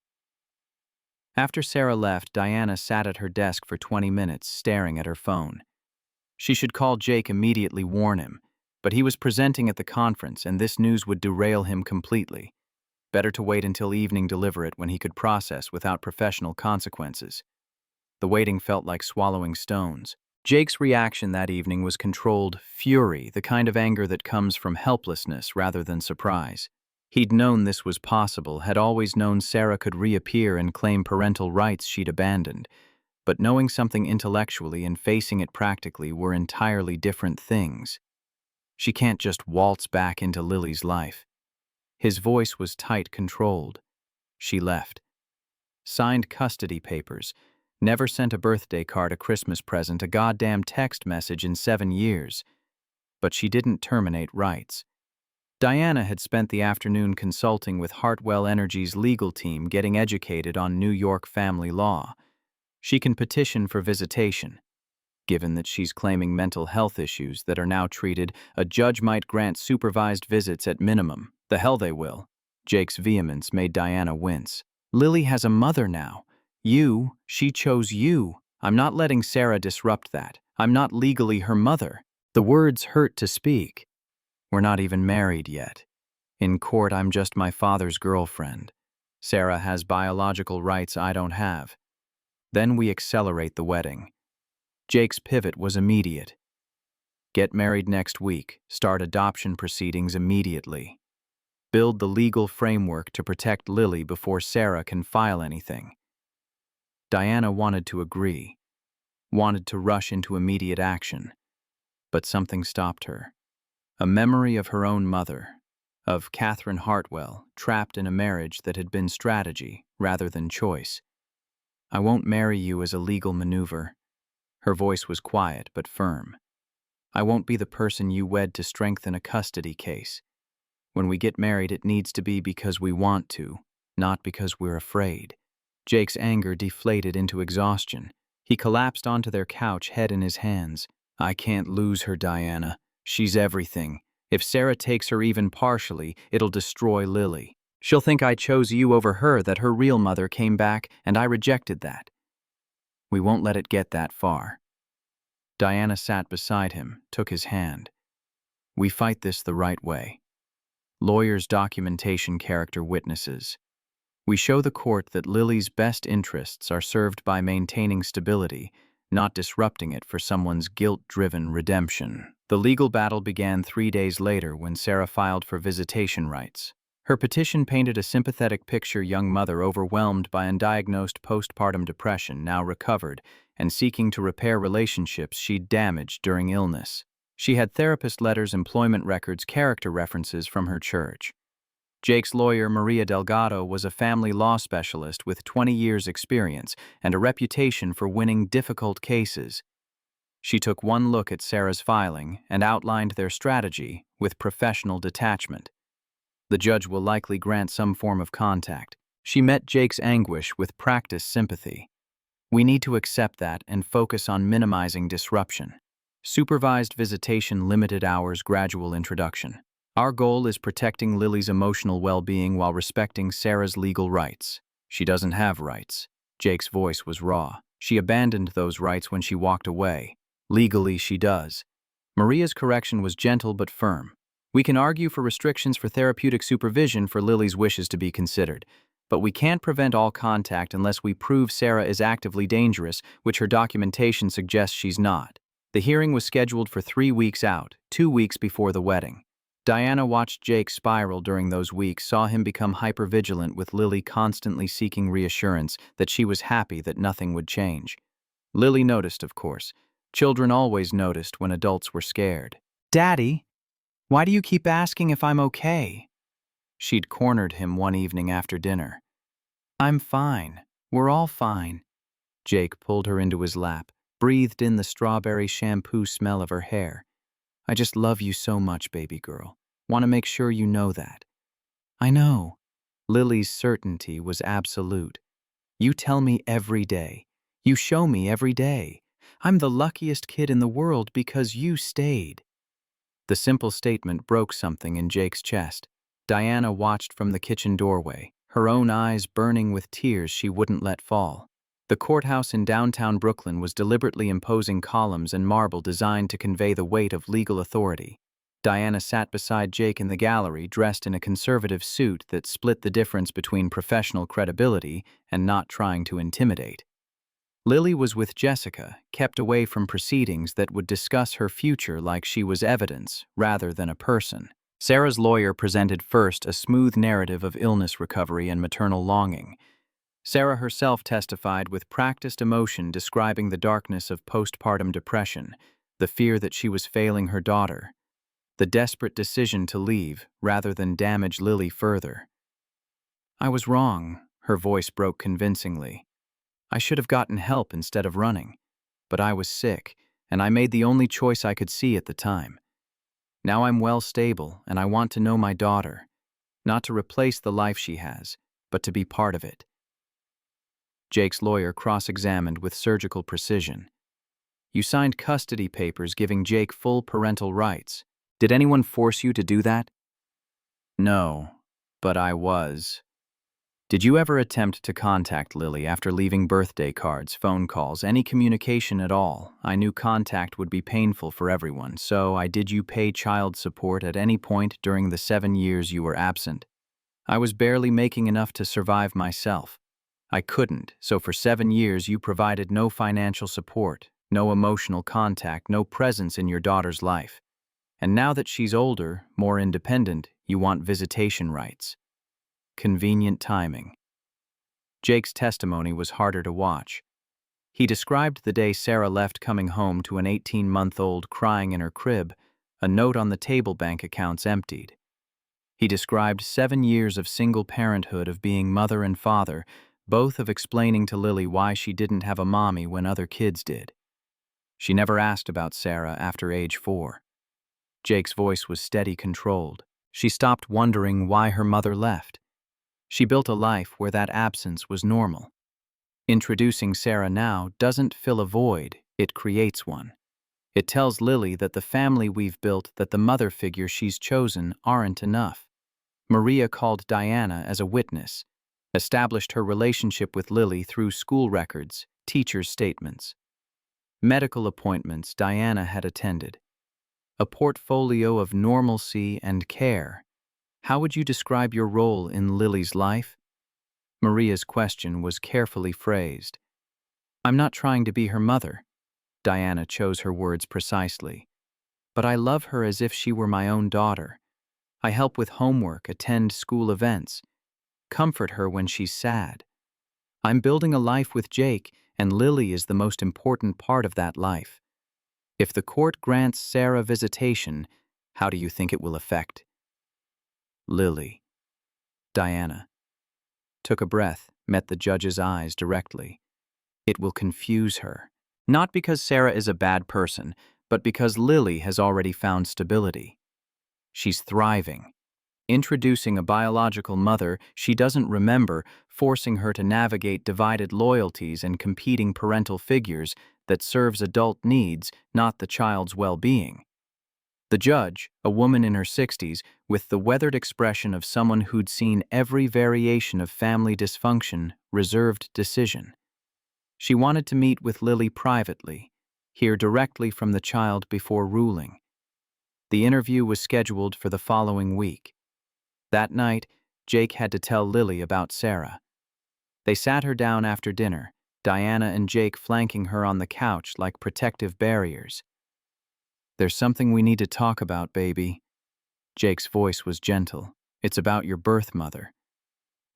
After Sarah left, Diana sat at her desk for 20 minutes, staring at her phone. She should call Jake immediately, warn him, but he was presenting at the conference, and this news would derail him completely. Better to wait until evening, deliver it when he could process without professional consequences. The waiting felt like swallowing stones. Jake's reaction that evening was controlled fury, the kind of anger that comes from helplessness rather than surprise. He'd known this was possible, had always known Sarah could reappear and claim parental rights she'd abandoned. But knowing something intellectually and facing it practically were entirely different things. She can't just waltz back into Lily's life. His voice was tight, controlled. She left. Signed custody papers. Never sent a birthday card, a Christmas present, a goddamn text message in 7 years. But she didn't terminate rights. Diana had spent the afternoon consulting with Hartwell Energy's legal team, getting educated on New York family law. She can petition for visitation. Given that she's claiming mental health issues that are now treated, a judge might grant supervised visits at minimum. The hell they will. Jake's vehemence made Diana wince. Lily has a mother now. She chose you. I'm not letting Sarah disrupt that. I'm not legally her mother. The words hurt to speak. We're not even married yet. In court, I'm just my father's girlfriend. Sarah has biological rights I don't have. Then we accelerate the wedding. Jake's pivot was immediate. Get married next week. Start adoption proceedings immediately. Build the legal framework to protect Lily before Sarah can file anything. Diana wanted to agree, wanted to rush into immediate action, but something stopped her. A memory of her own mother, of Catherine Hartwell, trapped in a marriage that had been strategy rather than choice. I won't marry you as a legal maneuver. Her voice was quiet but firm. I won't be the person you wed to strengthen a custody case. When we get married, it needs to be because we want to, not because we're afraid. Jake's anger deflated into exhaustion. He collapsed onto their couch, head in his hands. I can't lose her, Diana. She's everything. If Sarah takes her even partially, it'll destroy Lily. She'll think I chose you over her, that her real mother came back, and I rejected that. We won't let it get that far. Diana sat beside him, took his hand. We fight this the right way. Lawyers, documentation, character witnesses. We show the court that Lily's best interests are served by maintaining stability, not disrupting it for someone's guilt-driven redemption. The legal battle began 3 days later when Sarah filed for visitation rights. Her petition painted a sympathetic picture: young mother overwhelmed by undiagnosed postpartum depression, now recovered, and seeking to repair relationships she'd damaged during illness. She had therapist letters, employment records, character references from her church. Jake's lawyer, Maria Delgado, was a family law specialist with 20 years' experience and a reputation for winning difficult cases. She took one look at Sarah's filing and outlined their strategy with professional detachment. The judge will likely grant some form of contact. She met Jake's anguish with practiced sympathy. We need to accept that and focus on minimizing disruption. Supervised visitation, limited hours, gradual introduction. Our goal is protecting Lily's emotional well-being while respecting Sarah's legal rights. She doesn't have rights. Jake's voice was raw. She abandoned those rights when she walked away. Legally, she does. Maria's correction was gentle but firm. We can argue for restrictions for therapeutic supervision for Lily's wishes to be considered, but we can't prevent all contact unless we prove Sarah is actively dangerous, which her documentation suggests she's not. The hearing was scheduled for 3 weeks out, 2 weeks before the wedding. Diana watched Jake spiral during those weeks, saw him become hypervigilant, with Lily constantly seeking reassurance that she was happy, that nothing would change. Lily noticed, of course. Children always noticed when adults were scared. "Daddy, why do you keep asking if I'm okay?" She'd cornered him one evening after dinner. "I'm fine. We're all fine." Jake pulled her into his lap, breathed in the strawberry shampoo smell of her hair. "I just love you so much, baby girl. Want to make sure you know that." "I know." Lily's certainty was absolute. "You tell me every day. You show me every day. I'm the luckiest kid in the world because you stayed." The simple statement broke something in Jake's chest. Diana watched from the kitchen doorway, her own eyes burning with tears she wouldn't let fall. The courthouse in downtown Brooklyn was deliberately imposing columns and marble designed to convey the weight of legal authority. Diana sat beside Jake in the gallery, dressed in a conservative suit that split the difference between professional credibility and not trying to intimidate. Lily was with Jessica, kept away from proceedings that would discuss her future like she was evidence rather than a person. Sarah's lawyer presented first a smooth narrative of illness recovery and maternal longing. Sarah herself testified with practiced emotion, describing the darkness of postpartum depression, the fear that she was failing her daughter, the desperate decision to leave rather than damage Lily further. "I was wrong," her voice broke convincingly. "I should have gotten help instead of running. But I was sick, and I made the only choice I could see at the time. Now I'm well stable, and I want to know my daughter, not to replace the life she has, but to be part of it." Jake's lawyer cross-examined with surgical precision. "You signed custody papers giving Jake full parental rights. Did anyone force you to do that?" "No, but I was." "Did you ever attempt to contact Lily after leaving? Birthday cards, phone calls, any communication at all? I knew contact would be painful for everyone, so did you pay child support at any point during the 7 years you were absent?" "I was barely making enough to survive myself. I couldn't, so for 7 years you provided no financial support, no emotional contact, no presence in your daughter's life. And now that she's older, more independent, you want visitation rights." Convenient timing. Jake's testimony was harder to watch. He described the day Sarah left, coming home to an 18-month-old crying in her crib, a note on the table, bank accounts emptied. He described 7 years of single parenthood, of being mother and father, both of explaining to Lily why she didn't have a mommy when other kids did. She never asked about Sarah after age 4. Jake's voice was steady, controlled. She stopped wondering why her mother left. She built a life where that absence was normal. Introducing Sarah now doesn't fill a void, it creates one. It tells Lily that the family we've built, that the mother figure she's chosen, aren't enough. Maria called Diana as a witness, established her relationship with Lily through school records, teachers' statements, medical appointments Diana had attended, a portfolio of normalcy and care. How would you describe your role in Lily's life? Maria's question was carefully phrased. "I'm not trying to be her mother." Diana chose her words precisely. "But I love her as if she were my own daughter. I help with homework, attend school events, comfort her when she's sad. I'm building a life with Jake, and Lily is the most important part of that life. If the court grants Sarah visitation, how do you think it will affect Lily? Diana took a breath, met the judge's eyes directly. It will confuse her. Not because Sarah is a bad person, but because Lily has already found stability. She's thriving. Introducing a biological mother she doesn't remember, forcing her to navigate divided loyalties and competing parental figures that serves adult needs, not the child's well-being. The judge, a woman in her 60s, with the weathered expression of someone who'd seen every variation of family dysfunction, reserved decision. She wanted to meet with Lily privately, hear directly from the child before ruling. The interview was scheduled for the following week. That night, Jake had to tell Lily about Sarah. They sat her down after dinner, Diana and Jake flanking her on the couch like protective barriers. "There's something we need to talk about, baby." Jake's voice was gentle. "It's about your birth mother."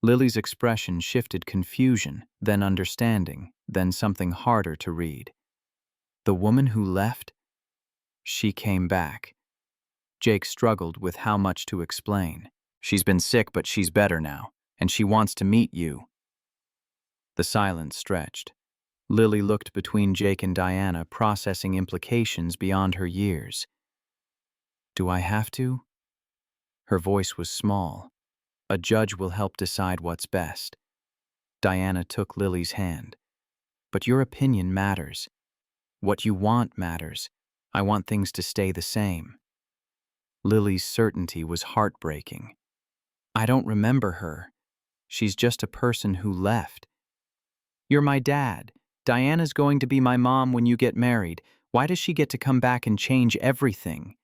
Lily's expression shifted confusion, then understanding, then something harder to read. "The woman who left?" "She came back." Jake struggled with how much to explain. "She's been sick, but she's better now, and she wants to meet you." The silence stretched. Lily looked between Jake and Diana, processing implications beyond her years. "Do I have to?" Her voice was small. "A judge will help decide what's best." Diana took Lily's hand. "But your opinion matters. What you want matters. I want things to stay the same." Lily's certainty was heartbreaking. "I don't remember her. She's just a person who left." "You're my dad. Diana's going to be my mom when you get married. Why does she get to come back and change everything?"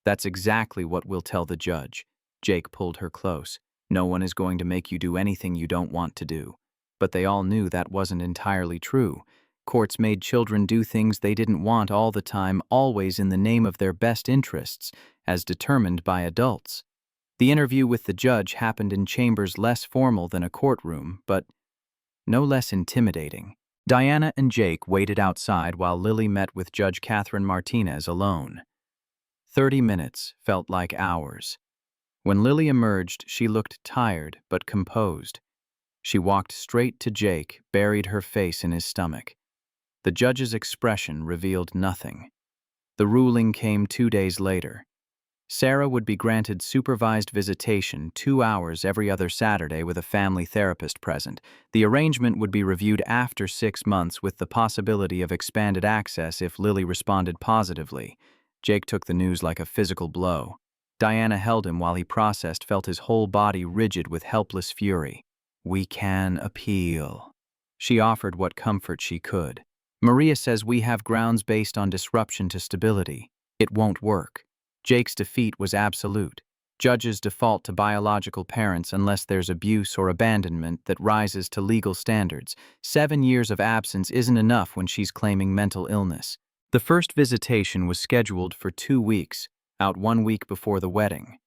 "That's exactly what we'll tell the judge." Jake pulled her close. "No one is going to make you do anything you don't want to do." But they all knew that wasn't entirely true. Courts made children do things they didn't want all the time, always in the name of their best interests, as determined by adults. The interview with the judge happened in chambers less formal than a courtroom, but no less intimidating. Diana and Jake waited outside while Lily met with Judge Catherine Martinez alone. 30 minutes felt like hours. When Lily emerged, she looked tired but composed. She walked straight to Jake, buried her face in his stomach. The judge's expression revealed nothing. The ruling came 2 days later. Sarah would be granted supervised visitation 2 hours every other Saturday with a family therapist present. The arrangement would be reviewed after 6 months with the possibility of expanded access if Lily responded positively. Jake took the news like a physical blow. Diana held him while he processed, felt his whole body rigid with helpless fury. "We can appeal." She offered what comfort she could. "Maria says we have grounds based on disruption to stability. It won't work." Jake's defeat was absolute. Judges default to biological parents unless there's abuse or abandonment that rises to legal standards. 7 years of absence isn't enough when she's claiming mental illness. The first visitation was scheduled for 2 weeks, out 1 week before the wedding.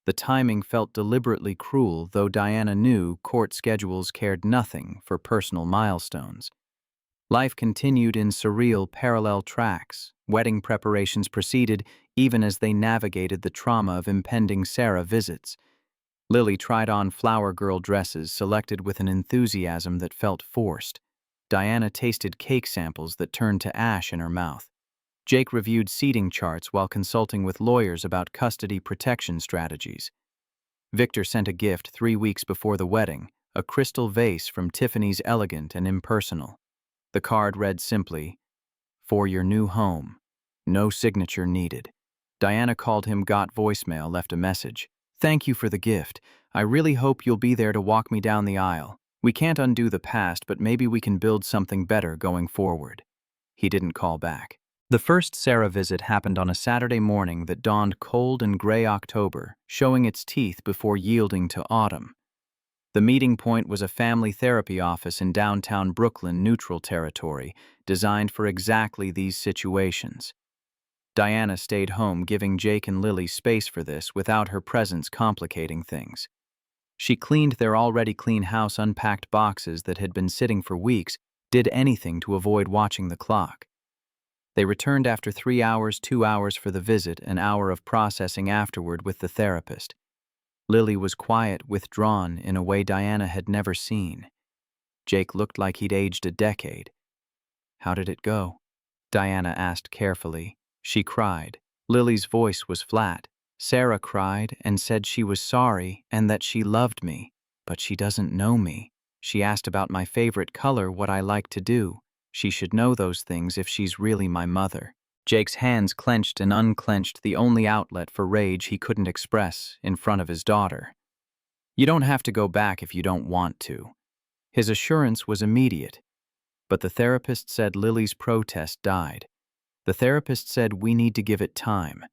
The timing felt deliberately cruel, though Diana knew court schedules cared nothing for personal milestones. Life continued in surreal parallel tracks. Wedding preparations proceeded even as they navigated the trauma of impending Sarah visits. Lily tried on flower girl dresses selected with an enthusiasm that felt forced. Diana tasted cake samples that turned to ash in her mouth. Jake reviewed seating charts while consulting with lawyers about custody protection strategies. Victor sent a gift 3 weeks before the wedding, a crystal vase from Tiffany's Elegant and Impersonal. The card read simply, "For your new home." No signature needed. Diana called him, got voicemail, left a message. "Thank you for the gift. I really hope you'll be there to walk me down the aisle. We can't undo the past, but maybe we can build something better going forward." He didn't call back. The first Sarah visit happened on a Saturday morning that dawned cold and gray October, showing its teeth before yielding to autumn. The meeting point was a family therapy office in downtown Brooklyn, neutral territory, designed for exactly these situations. Diana stayed home, giving Jake and Lily space for this without her presence complicating things. She cleaned their already clean house, unpacked boxes that had been sitting for weeks, did anything to avoid watching the clock. They returned after 3 hours, 2 hours for the visit, an hour of processing afterward with the therapist. Lily was quiet, withdrawn in a way Diana had never seen. Jake looked like he'd aged a decade. "How did it go?" Diana asked carefully. She cried. Lily's voice was flat. "Sarah cried and said she was sorry and that she loved me, but she doesn't know me. She asked about my favorite color, what I like to do. She should know those things if she's really my mother." Jake's hands clenched and unclenched, the only outlet for rage he couldn't express in front of his daughter. "You don't have to go back if you don't want to." His assurance was immediate. But the therapist said Lily's protest died. The therapist said we need to give it time,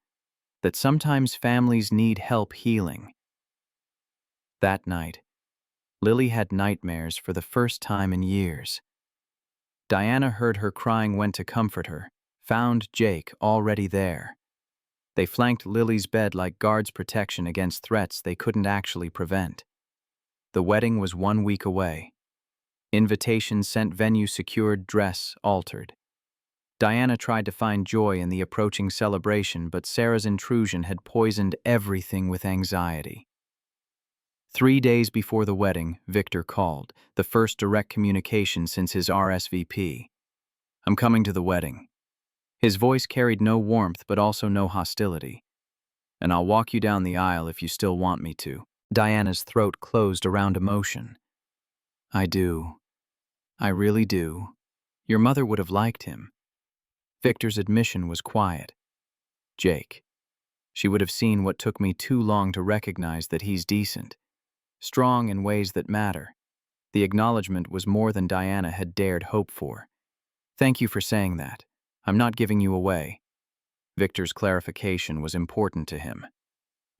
that sometimes families need help healing. That night, Lily had nightmares for the first time in years. Diana heard her crying, went to comfort her, found Jake already there. They flanked Lily's bed like guards' protection against threats they couldn't actually prevent. The wedding was 1 week away. Invitations sent, venue secured, dress altered. Diana tried to find joy in the approaching celebration, but Sarah's intrusion had poisoned everything with anxiety. 3 days before the wedding, Victor called, the first direct communication since his RSVP. "I'm coming to the wedding." His voice carried no warmth but also no hostility. "And I'll walk you down the aisle if you still want me to." Diana's throat closed around emotion. "I do. I really do. Your mother would have liked him." Victor's admission was quiet. "Jake. She would have seen what took me too long to recognize, that he's decent. Strong in ways that matter." The acknowledgement was more than Diana had dared hope for. "Thank you for saying that. I'm not giving you away." Victor's clarification was important to him.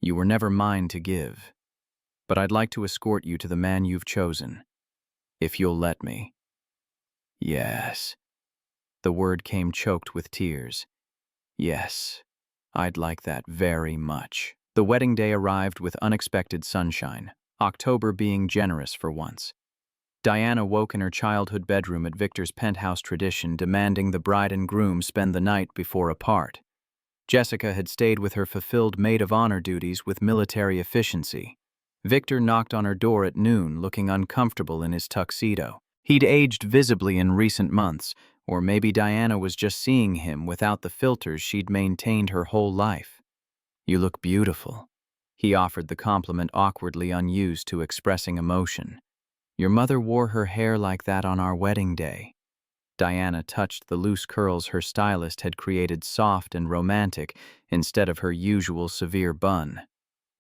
"You were never mine to give. But I'd like to escort you to the man you've chosen. If you'll let me." "Yes." The word came choked with tears. "Yes, I'd like that very much." The wedding day arrived with unexpected sunshine, October being generous for once. Diana woke in her childhood bedroom at Victor's penthouse, tradition demanding the bride and groom spend the night before apart. Jessica had stayed with her fulfilled maid of honor duties with military efficiency. Victor knocked on her door at noon, looking uncomfortable in his tuxedo. He'd aged visibly in recent months, or maybe Diana was just seeing him without the filters she'd maintained her whole life. "You look beautiful." He offered the compliment, awkwardly unused to expressing emotion. "Your mother wore her hair like that on our wedding day." Diana touched the loose curls her stylist had created, soft and romantic, instead of her usual severe bun.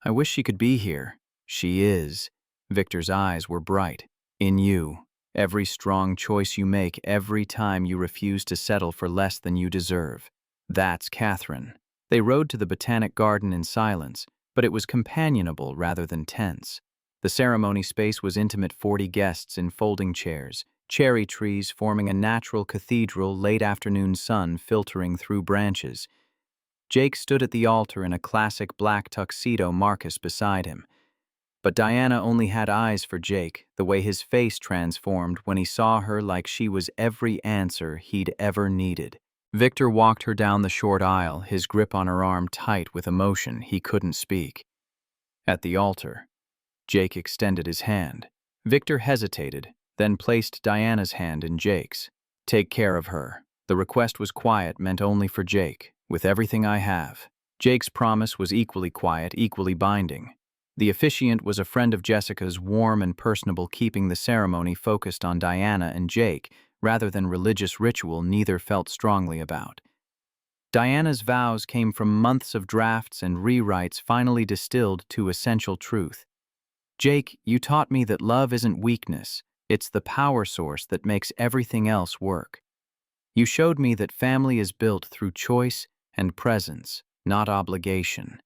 "I wish she could be here." "She is." Victor's eyes were bright. "In you. Every strong choice you make, every time you refuse to settle for less than you deserve. That's Catherine." They rode to the Botanic Garden in silence, but it was companionable rather than tense. The ceremony space was intimate, 40 guests in folding chairs, cherry trees forming a natural cathedral, late afternoon sun filtering through branches. Jake stood at the altar in a classic black tuxedo, Marcus beside him. But Diana only had eyes for Jake, the way his face transformed when he saw her, like she was every answer he'd ever needed. Victor walked her down the short aisle, his grip on her arm tight with emotion. He couldn't speak. At the altar, Jake extended his hand. Victor hesitated, then placed Diana's hand in Jake's. "Take care of her." The request was quiet, meant only for Jake. "With everything I have." Jake's promise was equally quiet, equally binding. The officiant was a friend of Jessica's, warm and personable, keeping the ceremony focused on Diana and Jake, rather than religious ritual neither felt strongly about. Diana's vows came from months of drafts and rewrites, finally distilled to essential truth. "Jake, you taught me that love isn't weakness, it's the power source that makes everything else work. You showed me that family is built through choice and presence, not obligation.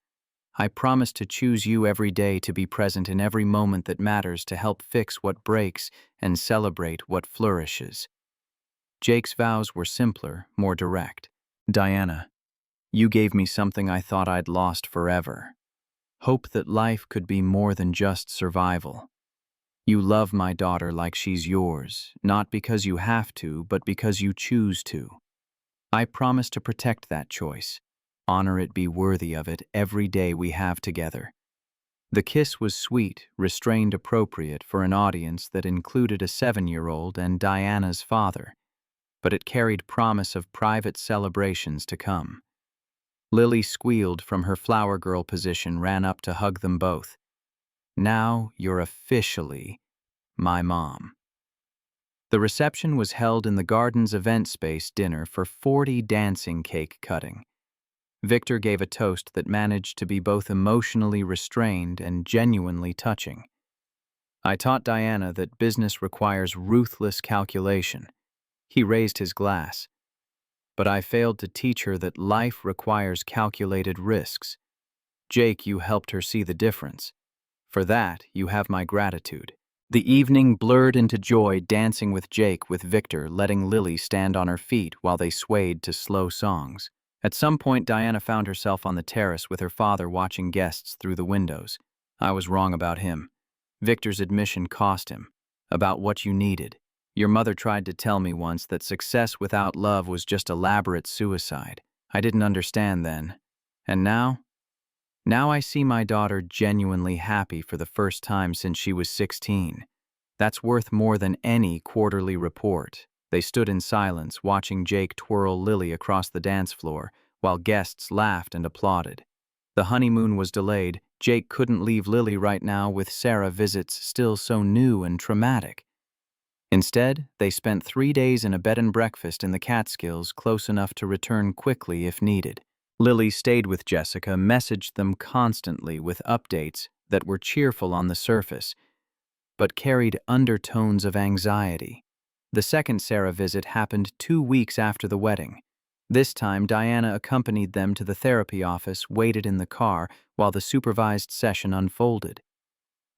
I promise to choose you every day, to be present in every moment that matters, to help fix what breaks and celebrate what flourishes." Jake's vows were simpler, more direct. "Diana, You gave me something I thought I'd lost forever. Hope that life could be more than just survival. You love my daughter like she's yours, not because you have to, but because you choose to. I promise to protect that choice, honor it, be worthy of it every day we have together. The kiss was sweet, restrained, appropriate for an audience that included a 7-year-old and Diana's father, but it carried promise of private celebrations to come. Lily squealed from her flower girl position, ran up to hug them both. Now you're officially my mom. The reception was held in the garden's event space dinner for 40 dancing cake cutting. Victor gave a toast that managed to be both emotionally restrained and genuinely touching. I taught Diana that business requires ruthless calculation. He raised his glass. But I failed to teach her that life requires calculated risks. Jake, you helped her see the difference. For that, you have my gratitude. The evening blurred into joy, dancing with Jake, with Victor letting Lily stand on her feet while they swayed to slow songs. At some point, Diana found herself on the terrace with her father watching guests through the windows. I was wrong about him. Victor's admission cost him. About what you needed. Your mother tried to tell me once that success without love was just elaborate suicide. I didn't understand then. And now? Now I see my daughter genuinely happy for the first time since she was 16. That's worth more than any quarterly report. They stood in silence, watching Jake twirl Lily across the dance floor, while guests laughed and applauded. The honeymoon was delayed. Jake couldn't leave Lily right now with Sarah visits still so new and traumatic. Instead, they spent 3 days in a bed and breakfast in the Catskills, close enough to return quickly if needed. Lily stayed with Jessica, messaged them constantly with updates that were cheerful on the surface, but carried undertones of anxiety. The second Sarah visit happened 2 weeks after the wedding. This time, Diana accompanied them to the therapy office, waited in the car while the supervised session unfolded.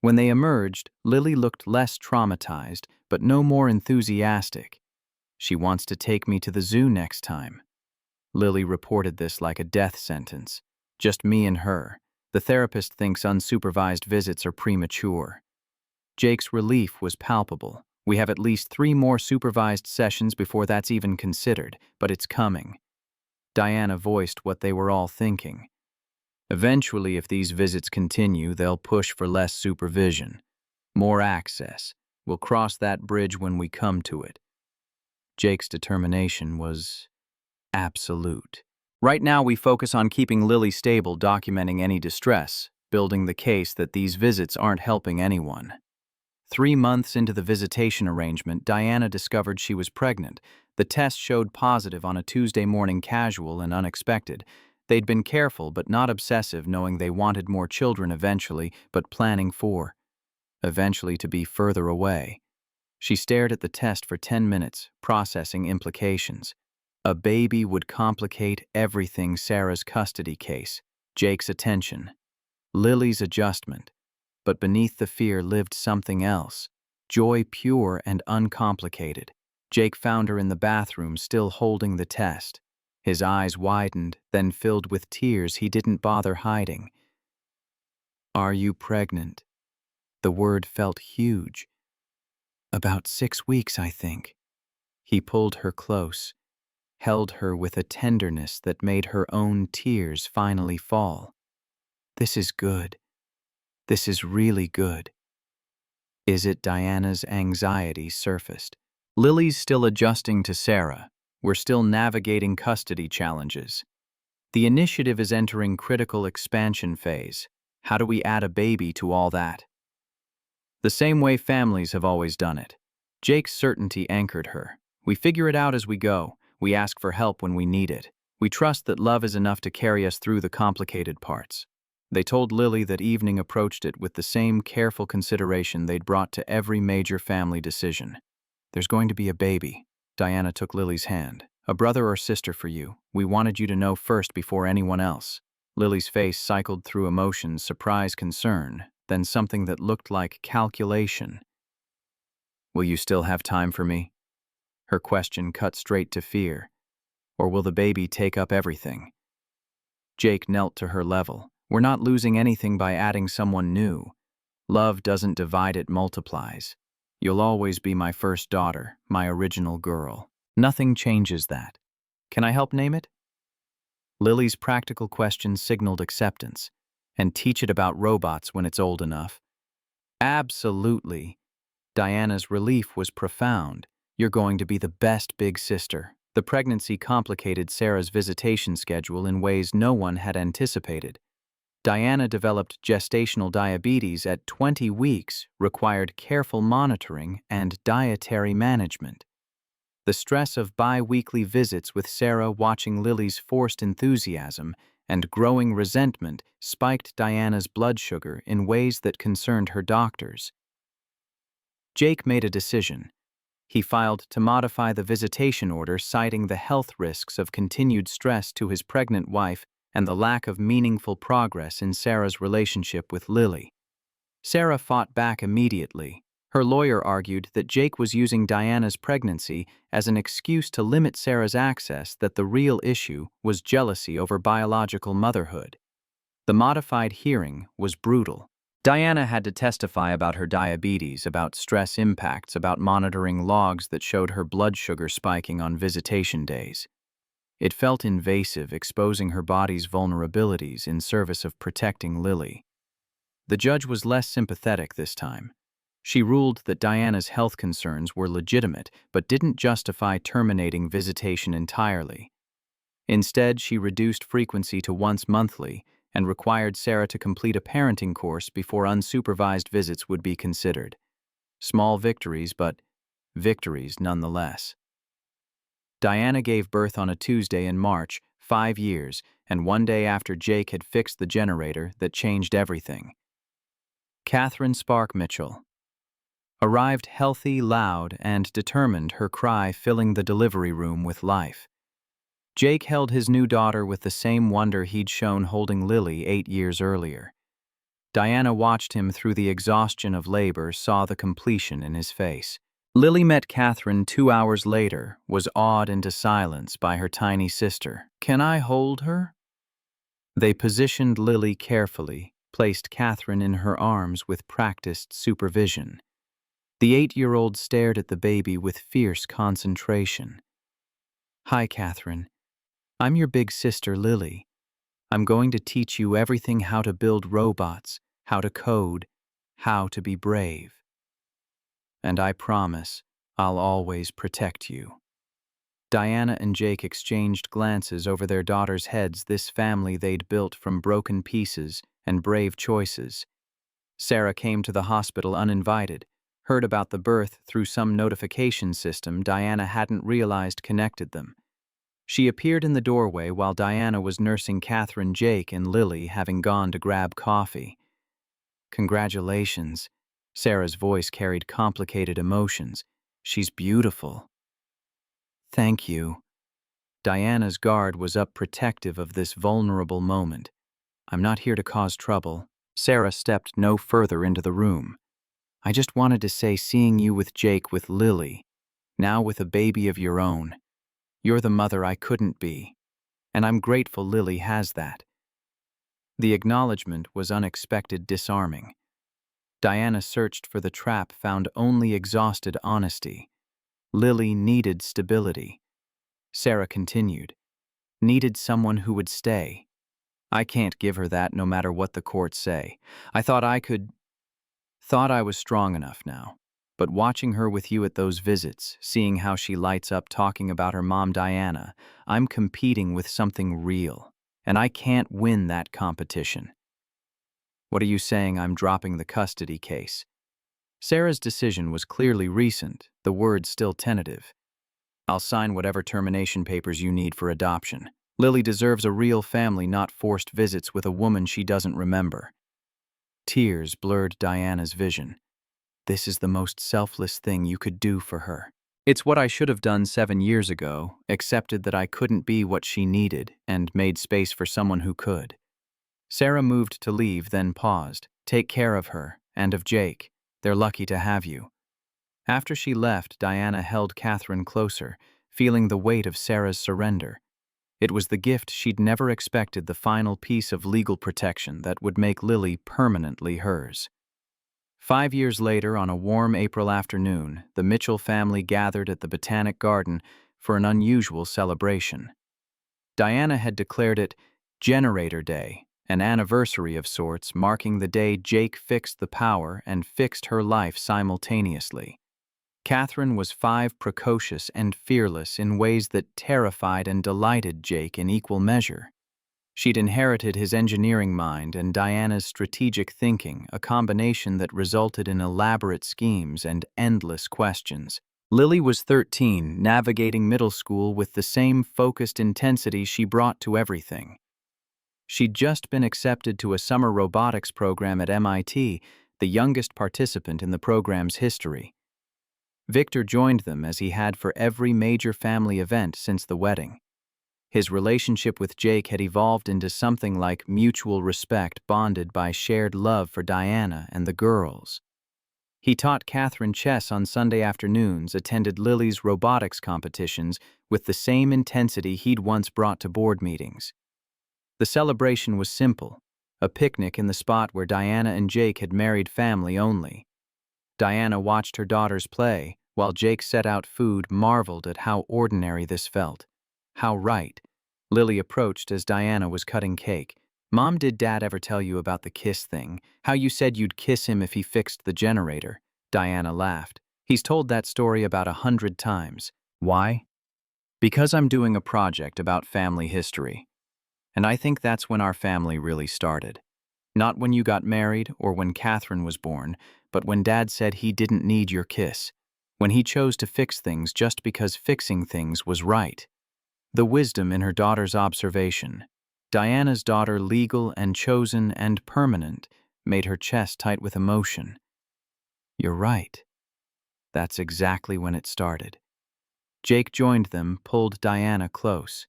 When they emerged, Lily looked less traumatized, but no more enthusiastic. She wants to take me to the zoo next time. Lily reported this like a death sentence. Just me and her. The therapist thinks unsupervised visits are premature. Jake's relief was palpable. We have at least 3 more supervised sessions before that's even considered, but it's coming. Diana voiced what they were all thinking. Eventually, if these visits continue, they'll push for less supervision, more access. We'll cross that bridge when we come to it. Jake's determination was absolute. Right now, we focus on keeping Lily stable, documenting any distress, building the case that these visits aren't helping anyone. 3 months into the visitation arrangement, Diana discovered she was pregnant. The test showed positive on a Tuesday morning, casual and unexpected. They'd been careful but not obsessive, knowing they wanted more children eventually, but planning for, eventually, to be further away. She stared at the test for 10 minutes, processing implications. A baby would complicate everything: Sarah's custody case, Jake's attention, Lily's adjustment. But beneath the fear lived something else, joy pure and uncomplicated. Jake found her in the bathroom, still holding the test. His eyes widened, then filled with tears he didn't bother hiding. "Are you pregnant?" The word felt huge. "About 6 weeks, I think." He pulled her close, held her with a tenderness that made her own tears finally fall. "This is good. This is really good." Is it? Diana's anxiety surfaced. Lily's still adjusting to Sarah. We're still navigating custody challenges. The initiative is entering critical expansion phase. How do we add a baby to all that? The same way families have always done it. Jake's certainty anchored her. We figure it out as we go. We ask for help when we need it. We trust that love is enough to carry us through the complicated parts. They told Lily that evening approached it with the same careful consideration they'd brought to every major family decision. "There's going to be a baby." Diana took Lily's hand. "A brother or sister for you. We wanted you to know first before anyone else." Lily's face cycled through emotions: surprise, concern, then something that looked like calculation. "Will you still have time for me?" Her question cut straight to fear. "Or will the baby take up everything?" Jake knelt to her level. We're not losing anything by adding someone new. Love doesn't divide, it multiplies. You'll always be my first daughter, my original girl. Nothing changes that. Can I help name it? Lily's practical question signaled acceptance. And teach it about robots when it's old enough. Absolutely. Diana's relief was profound. You're going to be the best big sister. The pregnancy complicated Sarah's visitation schedule in ways no one had anticipated. Diana developed gestational diabetes at 20 weeks, required careful monitoring and dietary management. The stress of bi-weekly visits with Sarah, watching Lily's forced enthusiasm and growing resentment, spiked Diana's blood sugar in ways that concerned her doctors. Jake made a decision. He filed to modify the visitation order, citing the health risks of continued stress to his pregnant wife and the lack of meaningful progress in Sarah's relationship with Lily. Sarah fought back immediately. Her lawyer argued that Jake was using Diana's pregnancy as an excuse to limit Sarah's access, that the real issue was jealousy over biological motherhood. The modified hearing was brutal. Diana had to testify about her diabetes, about stress impacts, about monitoring logs that showed her blood sugar spiking on visitation days. It felt invasive, exposing her body's vulnerabilities in service of protecting Lily. The judge was less sympathetic this time. She ruled that Diana's health concerns were legitimate, but didn't justify terminating visitation entirely. Instead, she reduced frequency to once monthly and required Sarah to complete a parenting course before unsupervised visits would be considered. Small victories, but victories nonetheless. Diana gave birth on a Tuesday in March, 5 years, and one day after Jake had fixed the generator that changed everything. Catherine Spark Mitchell arrived healthy, loud, and determined, her cry filling the delivery room with life. Jake held his new daughter with the same wonder he'd shown holding Lily 8 years earlier. Diana watched him through the exhaustion of labor, saw the completion in his face. Lily met Catherine 2 hours later, was awed into silence by her tiny sister. "Can I hold her?" They positioned Lily carefully, placed Catherine in her arms with practiced supervision. The 8-year-old stared at the baby with fierce concentration. "Hi, Catherine. I'm your big sister, Lily. I'm going to teach you everything: how to build robots, how to code, how to be brave. And I promise I'll always protect you." Diana and Jake exchanged glances over their daughters' heads, this family they'd built from broken pieces and brave choices. Sarah came to the hospital uninvited, heard about the birth through some notification system Diana hadn't realized connected them. She appeared in the doorway while Diana was nursing Catherine, Jake and Lily having gone to grab coffee. "Congratulations." Sarah's voice carried complicated emotions. "She's beautiful." "Thank you." Diana's guard was up, protective of this vulnerable moment. "I'm not here to cause trouble." Sarah stepped no further into the room. "I just wanted to say, seeing you with Jake, with Lily, now with a baby of your own, you're the mother I couldn't be. And I'm grateful Lily has that." The acknowledgement was unexpected, disarming. Diana searched for the trap, found only exhausted honesty. Lily needed stability. Sarah continued. "Needed someone who would stay. I can't give her that, no matter what the courts say. I thought I was strong enough now. But watching her with you at those visits, seeing how she lights up talking about her mom Diana, I'm competing with something real. And I can't win that competition." "What are you saying? I'm dropping the custody case?" Sarah's decision was clearly recent, the words still tentative. "I'll sign whatever termination papers you need for adoption. Lily deserves a real family, not forced visits with a woman she doesn't remember." Tears blurred Diana's vision. "This is the most selfless thing you could do for her." "It's what I should have done 7 years ago, accepted that I couldn't be what she needed, and made space for someone who could." Sarah moved to leave, then paused. "Take care of her, and of Jake. They're lucky to have you." After she left, Diana held Catherine closer, feeling the weight of Sarah's surrender. It was the gift she'd never expected, the final piece of legal protection that would make Lily permanently hers. 5 years later, on a warm April afternoon, the Mitchell family gathered at the Botanic Garden for an unusual celebration. Diana had declared it Generator Day, an anniversary of sorts, marking the day Jake fixed the power and fixed her life simultaneously. Catherine was 5, precocious and fearless in ways that terrified and delighted Jake in equal measure. She'd inherited his engineering mind and Diana's strategic thinking, a combination that resulted in elaborate schemes and endless questions. Lily was 13, navigating middle school with the same focused intensity she brought to everything. She'd just been accepted to a summer robotics program at MIT, the youngest participant in the program's history. Victor joined them, as he had for every major family event since the wedding. His relationship with Jake had evolved into something like mutual respect, bonded by shared love for Diana and the girls. He taught Catherine chess on Sunday afternoons, attended Lily's robotics competitions with the same intensity he'd once brought to board meetings. The celebration was simple, a picnic in the spot where Diana and Jake had married family only. Diana watched her daughters play, while Jake set out food, marveled at how ordinary this felt. How right. Lily approached as Diana was cutting cake. "Mom, did Dad ever tell you about the kiss thing? How you said you'd kiss him if he fixed the generator?" Diana laughed. "He's told that story about 100 times. Why? Because I'm doing a project about family history. And I think that's when our family really started. Not when you got married or when Catherine was born, but when Dad said he didn't need your kiss. When he chose to fix things just because fixing things was right." The wisdom in her daughter's observation, Diana's daughter, legal and chosen and permanent, made her chest tight with emotion. "You're right. That's exactly when it started." Jake joined them, pulled Diana close.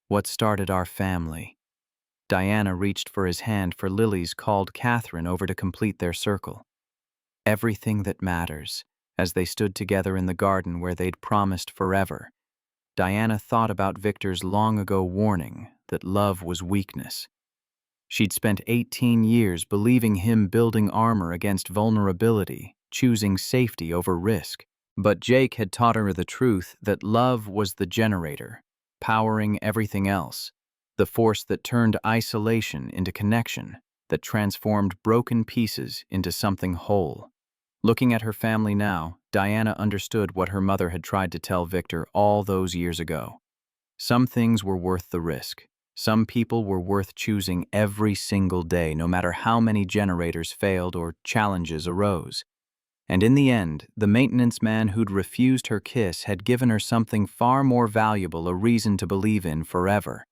"What started our family?" Diana reached for his hand, for Lily's called Catherine over to complete their circle. "Everything that matters," as they stood together in the garden where they'd promised forever. Diana thought about Victor's long-ago warning that love was weakness. She'd spent 18 years believing him building armor against vulnerability, choosing safety over risk. But Jake had taught her the truth that love was the generator, powering everything else, the force that turned isolation into connection, that transformed broken pieces into something whole. Looking at her family now, Diana understood what her mother had tried to tell Victor all those years ago. Some things were worth the risk. Some people were worth choosing every single day, no matter how many generators failed or challenges arose. And in the end, the maintenance man who'd refused her kiss had given her something far more valuable, a reason to believe in forever.